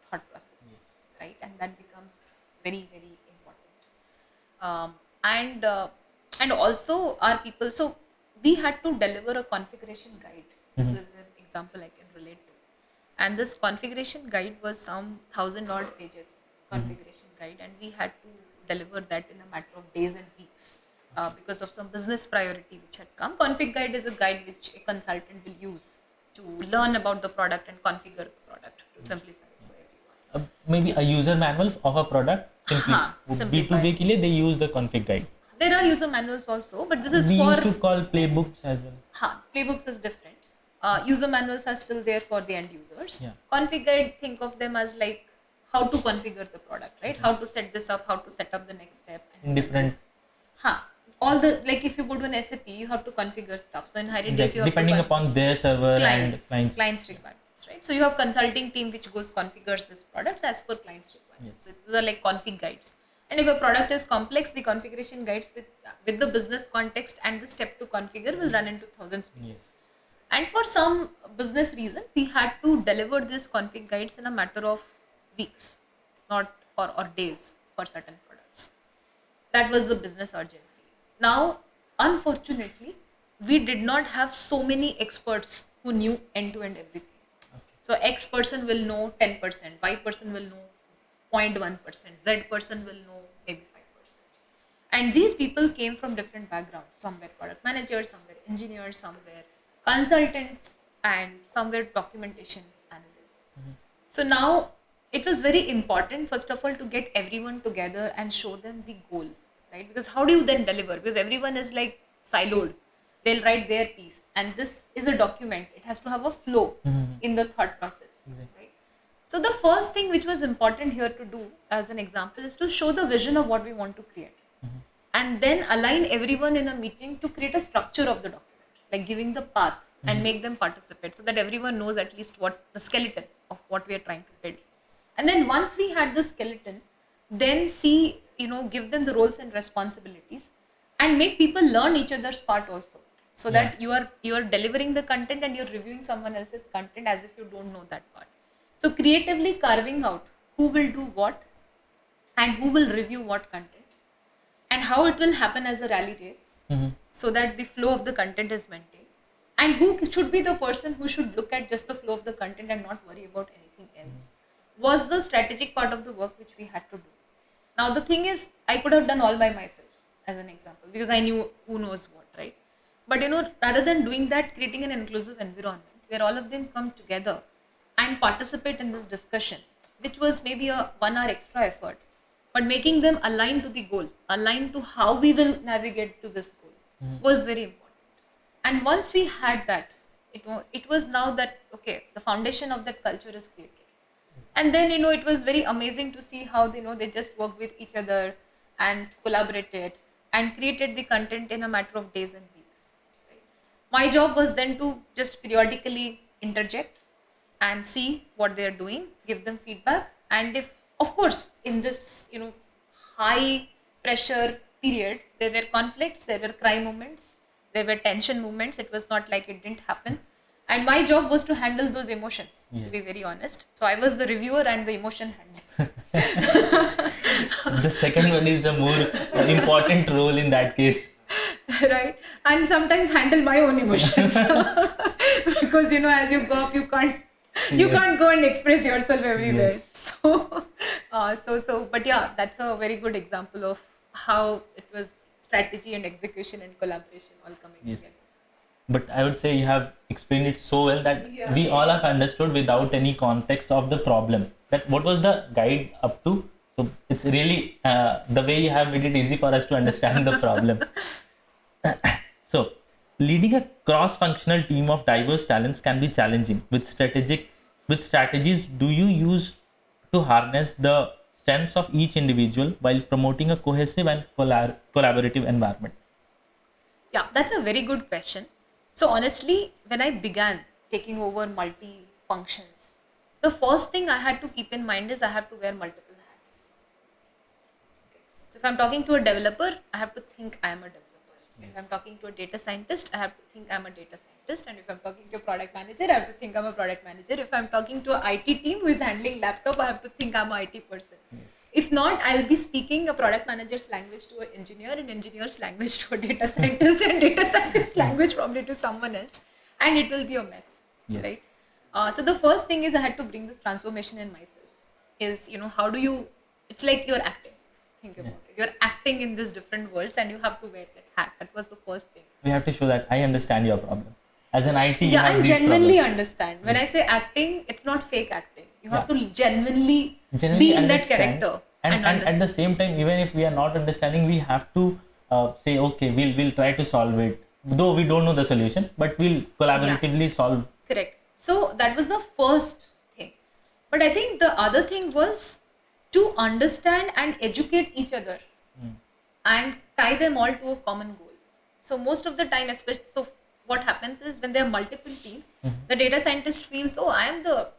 thought process, right? And that becomes very, very important. And and also our people. So we had to deliver a configuration guide. This is an example I can relate to, and this configuration guide was some 1,000 odd pages configuration guide, and we had to deliver that in a matter of days and weeks, because of some business priority which had come. Config guide is a guide which a consultant will use to learn about the product and configure the product to simplify it for everyone. Maybe a user manual of a product simply. हाँ, simplify. B2B के लिए they use the config guide. There are user manuals also, but this is We for used to call playbooks as well. playbooks is different. User manuals are still there for the end users. Yeah. Config guide, think of them as like how to configure the product, right? How to set this up, how to set up the next step. And In different. all the, like if you go to an SAP, you have to configure stuff. So in Hybrid Days, you have Depending to upon their server and clients requirements, right? So you have consulting team which goes configures this products as per clients requirements. Yes. So these are like config guides. And if a product is complex, the configuration guides with the business context and the step to configure will run into thousands of pages. Yes. And for some business reason, we had to deliver these config guides in a matter of weeks, not or days for certain products. That was the business urgency. Now, unfortunately, we did not have so many experts who knew end-to-end everything. So X person will know 10%, Y person will know 0.1%, Z person will know maybe 5%. And these people came from different backgrounds. Some were product managers, some were engineers, some were consultants, and some were documentation analysts. So now it was very important, first of all, to get everyone together and show them the goal, right? Because how do you then deliver? Because everyone is like siloed. They'll write their piece, and this is a document. It has to have a flow in the thought process, right? So the first thing which was important here to do as an example is to show the vision of what we want to create, and then align everyone in a meeting to create a structure of the document, like giving the path and make them participate so that everyone knows at least what the skeleton of what we are trying to build. And then once we had the skeleton, then see, give them the roles and responsibilities and make people learn each other's part also. So that you are delivering the content and you're reviewing someone else's content as if you don't know that part. So creatively carving out who will do what and who will review what content and how it will happen as a rally race, so that the flow of the content is maintained, and who should be the person who should look at just the flow of the content and not worry about anything else, was the strategic part of the work which we had to do. Now the thing is, I could have done all by myself as an example because I knew who knows what, right? But rather than doing that, creating an inclusive environment where all of them come together and participate in this discussion, which was maybe a 1 hour extra effort, but making them align to the goal, align to how we will navigate to this goal, was very important. And once we had that, it was now that, okay, the foundation of that culture is created. And then, it was very amazing to see how, they just worked with each other and collaborated and created the content in a matter of days and weeks. Right? My job was then to just periodically interject and see what they are doing, give them feedback. And if, of course, in this, high pressure period, there were conflicts, there were cry moments, there were tension moments. It was not like it didn't happen. And my job was to handle those emotions, to be very honest. So I was the reviewer and the emotion handler. The second one is a more important role in that case. Right. And sometimes handle my own emotions. Because, as you go up, you can't go and express yourself everywhere. Yes. But yeah, that's a very good example of how it was strategy and execution and collaboration all coming together. But I would say you have explained it so well that we all have understood without any context of the problem. That what was the guide up to? So it's really the way you have made it easy for us to understand the problem. So leading a cross-functional team of diverse talents can be challenging. Which strategies do you use to harness the strengths of each individual while promoting a cohesive and collaborative environment? Yeah, that's a very good question. So honestly, when I began taking over functions, the first thing I had to keep in mind is I have to wear multiple hats. So if I'm talking to a developer, I have to think I am a developer. If I'm talking to a data scientist, I have to think I'm a data scientist. And if I'm talking to a product manager, I have to think I'm a product manager. If I'm talking to an IT team who is handling laptop, I have to think I'm an IT person. If not, I'll be speaking a product manager's language to an engineer, and engineer's language to a data scientist, and data scientist language probably to someone else, and it will be a mess, Yes. right? So the first thing is I had to bring this transformation in myself. Is how do you? It's like you're acting. Think about it. You're acting in these different worlds, and you have to wear that hat. That was the first thing. We have to show that I understand your problem. As an IT, you Yeah, have and these genuinely problems. understand. When I say acting, it's not fake acting. You have Yeah. to genuinely Genuinely be in that understand. character. And at the same time, even if we are not understanding, we have to say, okay, we'll try to solve it. Though we don't know the solution, but we'll collaboratively solve. Correct. So that was the first thing. But I think the other thing was to understand and educate each other and tie them all to a common goal. So most of the time, especially, so what happens is when there are multiple teams, the data scientist feels, oh, I am the,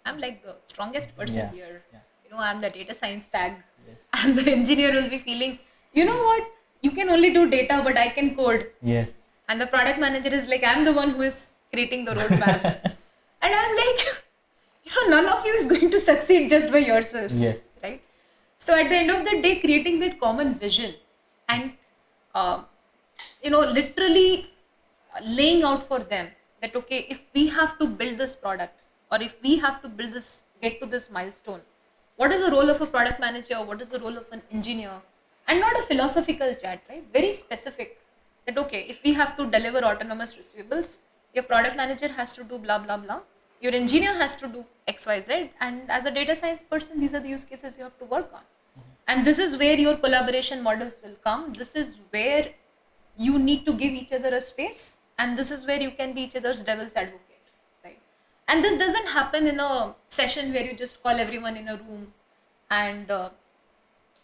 I'm like the strongest person Yeah. here. Yeah. I'm the data science tag, Yes. and the engineer will be feeling, you know what, you can only do data, but I can code. Yes. And the product manager is like, I'm the one who is creating the roadmap. And I'm like, none of you is going to succeed just by yourself. Yes. Right? So at the end of the day, creating that common vision and, literally laying out for them that, okay, if we have to build this product, or if we have to build this, get to this milestone, what is the role of a product manager? What is the role of an engineer? And not a philosophical chat, right? Very specific. That, okay, if we have to deliver autonomous receivables, your product manager has to do blah blah blah, your engineer has to do XYZ, and as a data science person, these are the use cases you have to work on. And this is where your collaboration models will come. This is where you need to give each other a space, and this is where you can be each other's devil's advocate, right? And this doesn't happen in a session where you just call everyone in a room and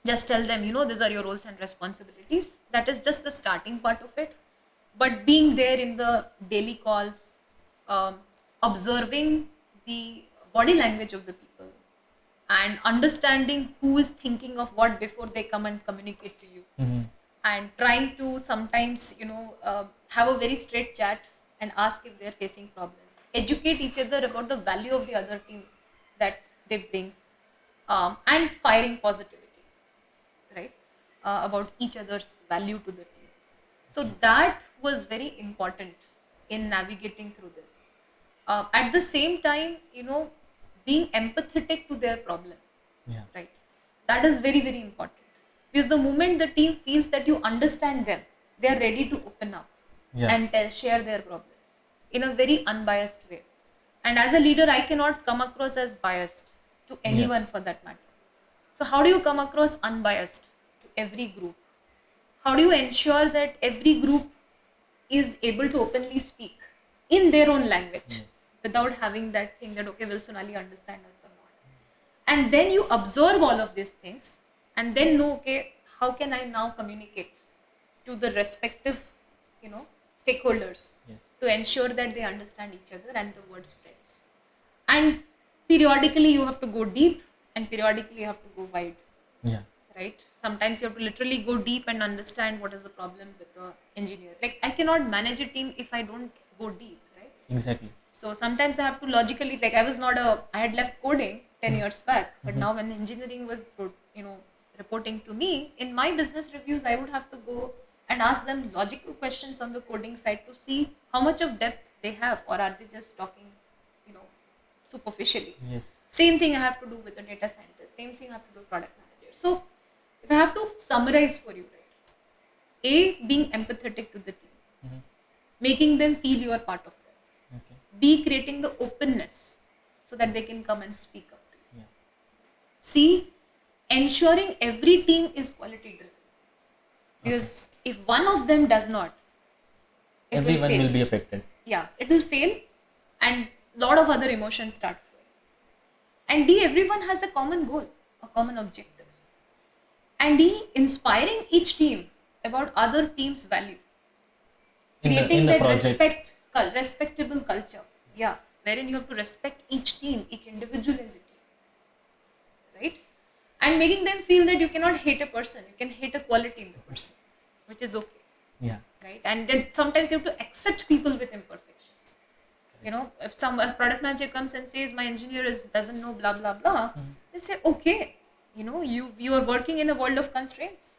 just tell them, these are your roles and responsibilities. That is just the starting part of it. But being there in the daily calls, observing the body language of the people, and understanding who is thinking of what before they come and communicate to you, and trying to sometimes, have a very straight chat and ask if they're facing problems. Educate each other about the value of the other team that they bring, and firing positivity, right? About each other's value to the team. So that was very important in navigating through this. At the same time, being empathetic to their problem, Yeah. right? That is very, very important. Because the moment the team feels that you understand them, they are ready to open up Yeah. and share their problems in a very unbiased way. And as a leader, I cannot come across as biased to anyone for that matter. So how do you come across unbiased to every group? How do you ensure that every group is able to openly speak in their own language without having that thing that, okay, will Sonali understand us or not? And then you absorb all of these things and then know, okay, how can I now communicate to the respective, stakeholders to ensure that they understand each other and the word spreads. And periodically you have to go deep and periodically you have to go wide. Yeah. Right? Sometimes you have to literally go deep and understand what is the problem with the engineer. Like, I cannot manage a team if I don't go deep, right? Exactly. So sometimes I have to logically, like, I had left coding 10 years back, but now when engineering was, reporting to me, in my business reviews, I would have to go and ask them logical questions on the coding side to see how much of depth they have, or are they just talking, superficially. Yes. Same thing I have to do with a data scientist. Same thing I have to do with product manager. So if I have to summarize for you, right? A, being empathetic to the team, making them feel you are part of them. Okay. B, creating the openness so that they can come and speak up to you. Yeah. C, ensuring every team is quality driven. Because if one of them does not, it Everyone will fail. will be affected. Yeah, it will fail and a lot of other emotions start flowing. And D, everyone has a common goal, a common objective. And D, inspiring each team about other teams' value. In Creating the that project. respectable culture. Yeah, wherein you have to respect each team, each individual in the team, right? And making them feel that you cannot hate a person, you can hate a quality in the person, which is okay, Yeah. right? And then sometimes you have to accept people with imperfections. You know, if some a product manager comes and says my engineer doesn't know blah blah blah, they say okay, you know, you are working in a world of constraints.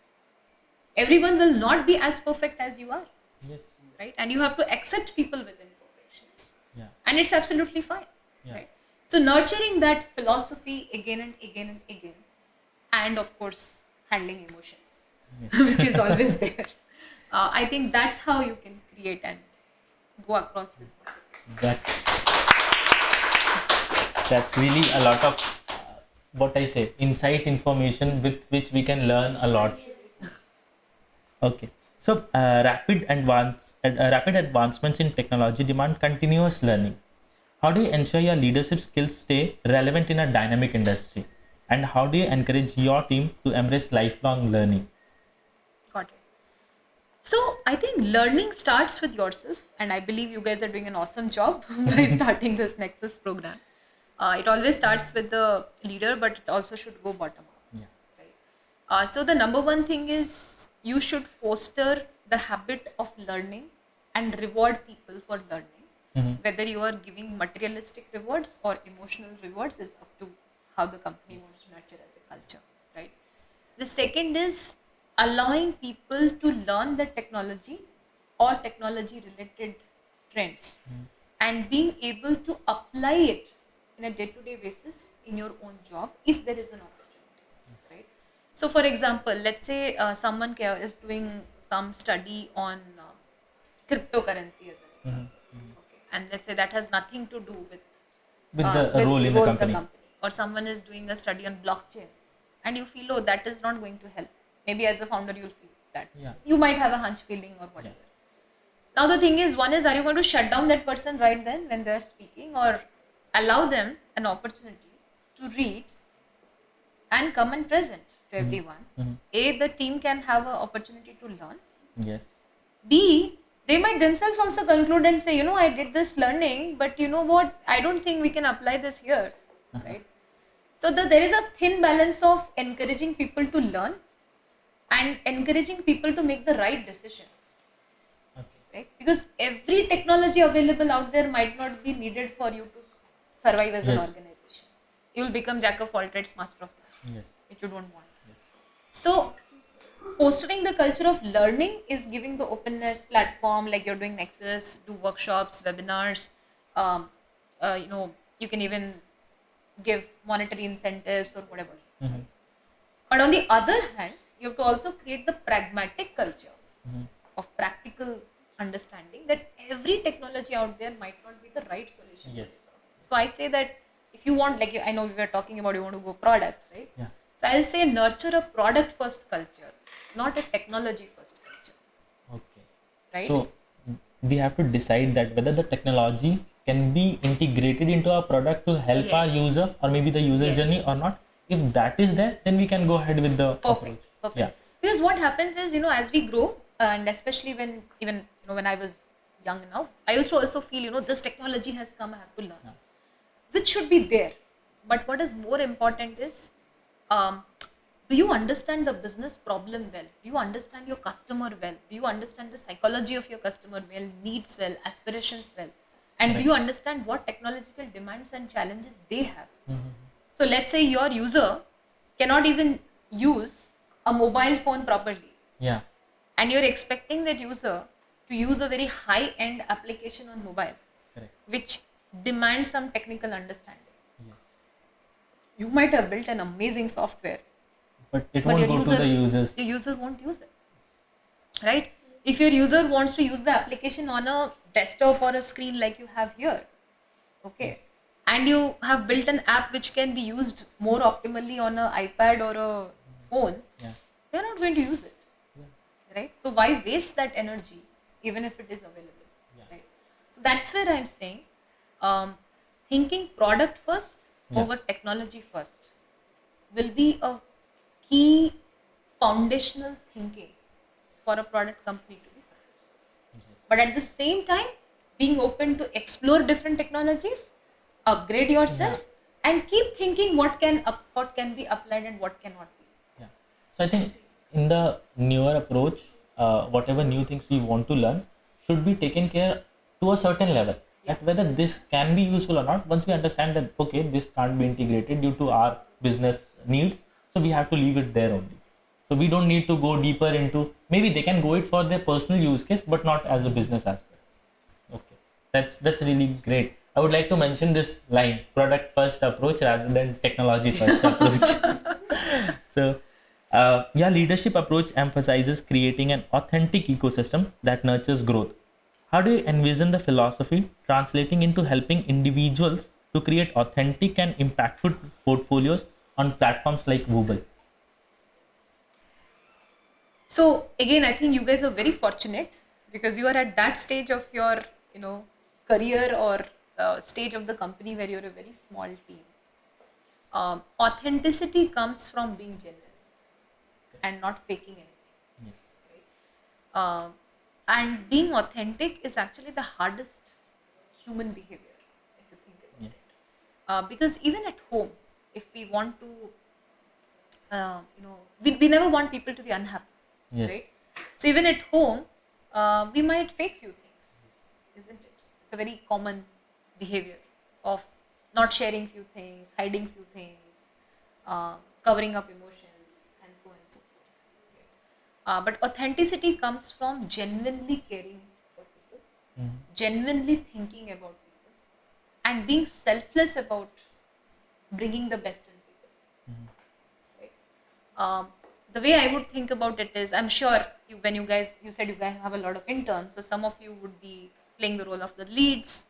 Everyone will not be as perfect as you are, Yes. right? And you have to accept people with imperfections, Yeah. and it's absolutely fine, Yeah. right? So nurturing that philosophy again and again and again, and of course handling emotions, Yes. which is always there. I think that's how you can create and go across this market. That that's really a lot of what I say insight information with which we can learn a lot. Okay. So rapid advancements in technology demand continuous learning. How do you ensure your leadership skills stay relevant in a dynamic industry? And how do you encourage your team to embrace lifelong learning? Got it. So I think learning starts with yourself, and I believe you guys are doing an awesome job by starting this Nexus program. It always starts with the leader, but it also should go bottom up, Yeah. right? So the number one thing is you should foster the habit of learning and reward people for learning. Whether you are giving materialistic rewards or emotional rewards is up to how the company wants to nurture as a culture, right? The second is allowing people to learn the technology or technology related trends and being able to apply it in a day-to-day basis in your own job if there is an opportunity, right? So for example, let's say someone is doing some study on cryptocurrency as an example, okay, and let's say that has nothing to do With the with role the in the role of the company. company, or someone is doing a study on blockchain and you feel, oh, that is not going to help. Maybe as a founder you'll feel that, Yeah. you might have a hunch feeling or whatever. Now the thing is, one is, are you going to shut down that person right then when they're speaking, or allow them an opportunity to read and come and present to everyone? A, the team can have an opportunity to learn. Yes. B, they might themselves also conclude and say, you know, I did this learning, but you know what, I don't think we can apply this here, right? So there is a thin balance of encouraging people to learn and encouraging people to make the right decisions, Okay. right? Because every technology available out there might not be needed for you to survive as an Yes. organization. You will become jack of all trades, master of none, Yes. which you don't want. So fostering the culture of learning is giving the openness platform, like you're doing Nexus, do workshops, webinars. Um, you know, you can even give monetary incentives or whatever. Right? But on the other hand, you have to also create the pragmatic culture of practical understanding that every technology out there might not be the right solution. Yes. So I say that if you want, like I know we were talking about, you want to go product, right? Yeah. So I'll say nurture a product first culture, not a technology first culture, Okay. right? So we have to decide that whether the technology can be integrated into our product to help our Yes. user or maybe the user Yes. journey or not. If that is there, then we can go ahead with the approach. Perfect. Yeah. Because what happens is, you know, as we grow, and especially when even you know when I was young enough, I used to also feel, you know, this technology has come, I have to learn, which should be there. But what is more important is, do you understand the business problem well? Do you understand your customer well? Do you understand the psychology of your customer well, needs well, aspirations well? And do you understand what technological demands and challenges they have? So let's say your user cannot even use a mobile phone properly, Yeah. and you're expecting that user to use a very high end application on mobile, Correct. which demands some technical understanding. Yes. You might have built an amazing software, But it but won't go to the users. your user won't use it, right? If your user wants to use the application on a desktop or a screen like you have here, okay, and you have built an app which can be used more optimally on an iPad or a phone, Yeah. they're not going to use it, right? So why waste that energy even if it is available, right? So that's where I'm saying, thinking product first over technology first will be a key foundational thinking for a product company to be successful. But at the same time, being open to explore different technologies upgrade Yeah. yourself, and keep thinking what can be applied and what cannot be. Yeah. So I think in the newer approach, whatever new things we want to learn should be taken care to a certain level. Yeah. That whether this can be useful or not, once we understand that okay, this can't be integrated due to our business needs, so we have to leave it there only. So we don't need to go deeper into, maybe they can go it for their personal use case, but not as a business aspect. Okay, that's really great. I would like to mention this line: product first approach rather than technology first approach. So, yeah, leadership approach emphasizes creating an authentic ecosystem that nurtures growth. How do you envision the philosophy translating into helping individuals to create authentic and impactful portfolios on platforms like Wooble? So again, I think you guys are very fortunate because you are at that stage of your, you know, career or stage of the company where you're a very small team. Authenticity comes from being genuine and not faking anything. Yes. And being authentic is actually the hardest human behavior, if you think about Yes. it. Because even at home, if we want to, we never want people to be unhappy, Yes. right? So even at home, we might fake few things, isn't it? It's a very common behavior of not sharing few things, hiding few things, covering up emotions, and so on and so forth. But authenticity comes from genuinely caring for people, genuinely thinking about people, and being selfless about bringing the best in people. Right? The way I would think about it is, I'm sure when you said you guys have a lot of interns, so some of you would be playing the role of the leads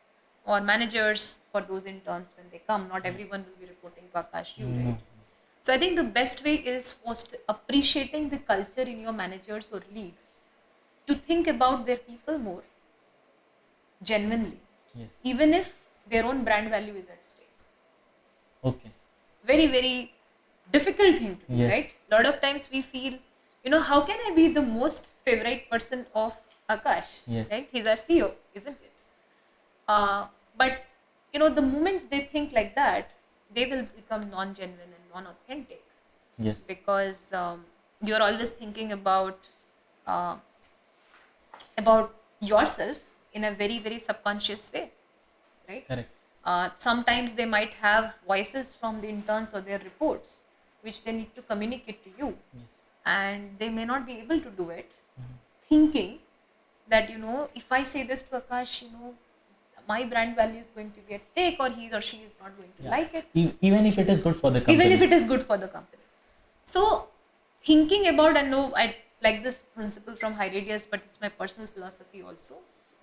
or managers for those interns when they come. Not everyone will be reporting to Akash, you, right? No. So I think the best way is first appreciating the culture in your managers or leads to think about their people more genuinely, Yes. even if their own brand value is at stake. Okay. Very, very difficult thing to do, Yes. right? A lot of times we feel, how can I be the most favorite person of Akash? Yes. Right? He's our CEO, isn't it? But the moment they think like that, they will become non-genuine and non-authentic Yes. because you're always thinking uh, about yourself in a very, very subconscious way, right? Correct. Sometimes they might have voices from the interns or their reports which they need to communicate to you, Yes. and they may not be able to do it, thinking that if I say this to Akash, my brand value is going to be at stake, or he or she is not going to Yeah. like it, Even if it is good for the company. even if it is good for the company. So, thinking about, and no, I like this principle from Hydradius, but it's my personal philosophy also.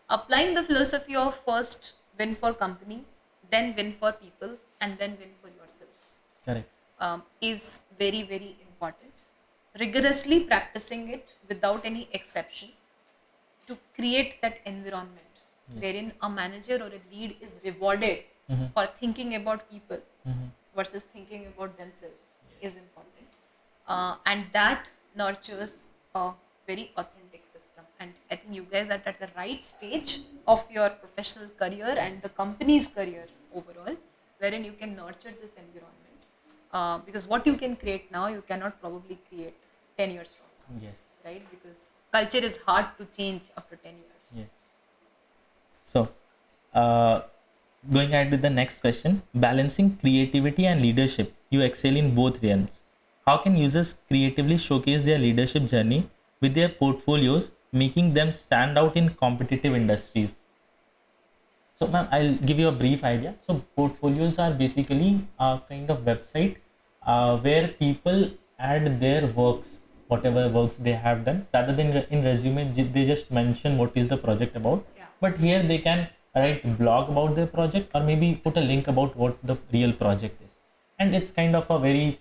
Applying the philosophy of first win for company, then win for people, and then win for yourself Correct. is very, very important. Rigorously practicing it without any exception to create that environment wherein a manager or a lead is rewarded for thinking about people versus thinking about themselves is important. And that nurtures a very authentic system. And I think you guys are at the right stage of your professional career and the company's career overall, wherein you can nurture this environment. Because what you can create now, you cannot probably create 10 years from now, Yes. right? Because culture is hard to change after 10 years. Yes. So, uh, going ahead with the next question, balancing creativity and leadership, you excel in both realms. How can users creatively showcase their leadership journey with their portfolios, making them stand out in competitive industries? So, ma'am, I'll give you a brief idea. So, portfolios are basically a kind of website where people add their works, whatever works they have done, rather than in resume, they just mention what is the project about. Yeah. But here they can write blog about their project or maybe put a link about what the real project is. And it's kind of a very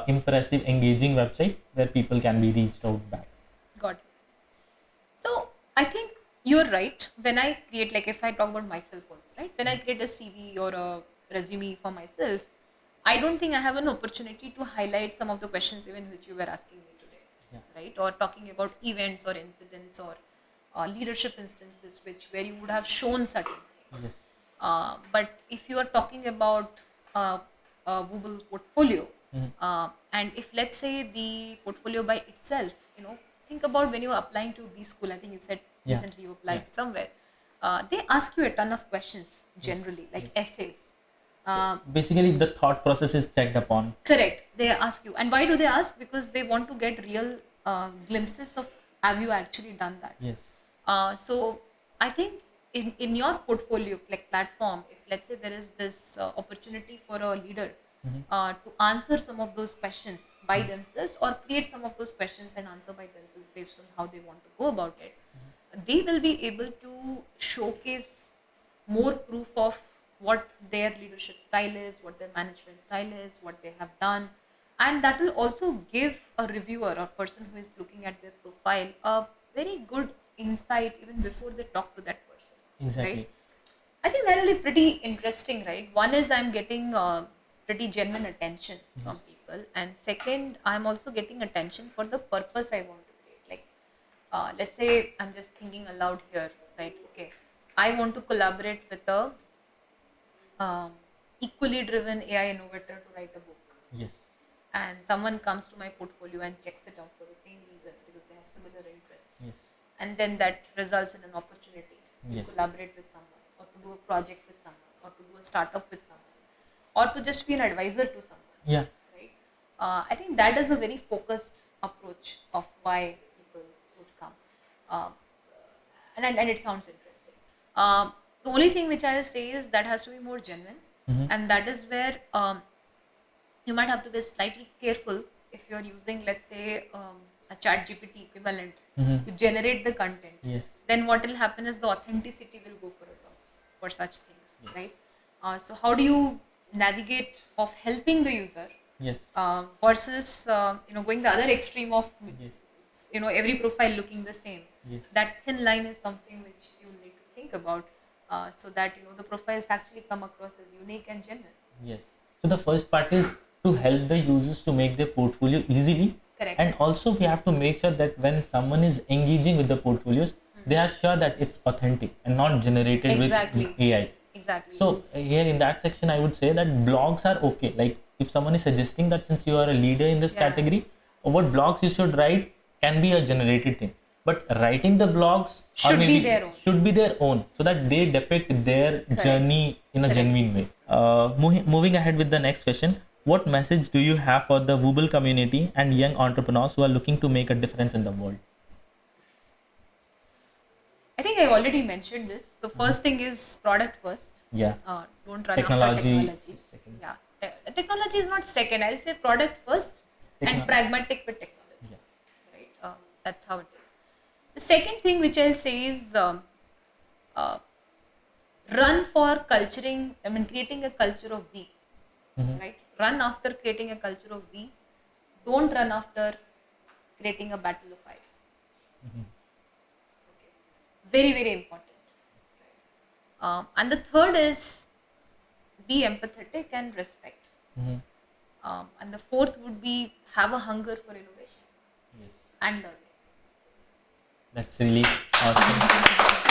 impressive, engaging website where people can be reached out back. Got it. So I think you're right. When I create, like if I talk about myself also, right? When I create a CV or a resume for myself, I don't think I have an opportunity to highlight some of the questions even which you were asking me today, Yeah. right? Or talking about events or incidents or leadership instances, which where you would have shown certain things. Yes. But if you are talking about a Wooble portfolio, and if let's say the portfolio by itself, think about when you're applying to B school. I think you said Yeah. recently you Yeah. applied somewhere. They ask you a ton of questions Yes. generally, like Yes. essays. So basically, the thought process is checked upon. Correct. They ask you, and why do they ask? Because they want to get real glimpses of have you actually done that. Yes. So I think in your portfolio, like platform, if let's say there is this opportunity for a leader to answer some of those questions by themselves, or create some of those questions and answer by themselves based on how they want to go about it, they will be able to showcase more proof of what their leadership style is, what their management style is, what they have done. And that will also give a reviewer or person who is looking at their profile a very good insight even before they talk to that person. Exactly. Right? I think that will be pretty interesting, right? One is I'm getting pretty genuine attention from people, and second, I'm also getting attention for the purpose I want to create. Like, let's say I'm just thinking aloud here, right? Okay, I want to collaborate with a um, equally driven AI innovator to write a book, Yes. and someone comes to my portfolio and checks it out for the same reason because they have similar interests, Yes. and then that results in an opportunity to Yes. collaborate with someone, or to do a project with someone, or to do a startup with someone, or to just be an advisor to someone. Yeah. Right? I think that is a very focused approach of why people would come. Um, and it sounds interesting. The only thing which I'll say is that has to be more genuine, and that is where you might have to be slightly careful if you're using, let's say, a chat GPT equivalent to generate the content. Yes. Then what will happen is the authenticity will go for a toss for such things, Yes. right? So how do you navigate of helping the user Yes. versus going the other extreme of Yes. every profile looking the same? Yes. That thin line is something which you need to think about, so that the profiles actually come across as unique and genuine. Yes. So the first part is to help the users to make their portfolio easily. Correct. And also we have to make sure that when someone is engaging with the portfolios, they are sure that it's authentic and not generated Exactly. with AI. Exactly. So here in that section, I would say that blogs are okay. Like if someone is suggesting that since you are a leader in this Yeah. category, what blogs you should write can be a generated thing. But writing the blogs Should be their own. should be their own, so that they depict their journey in a Correct. genuine way. Moving ahead with the next question, what message do you have for the Wooble community and young entrepreneurs who are looking to make a difference in the world? I think I already mentioned this. The first thing is product first. Yeah. Don't run Technology after technology. second. Yeah. Technology is not second. I'll say product first and pragmatic with technology. Yeah. Right? That's how it is. The second thing which I'll say is run for creating a culture of we. Right? Run after creating a culture of we. Don't run after creating a battle of I. Very, very important. And the third is be empathetic and respect. And the fourth would be have a hunger for innovation Yes. and learning. That's really awesome.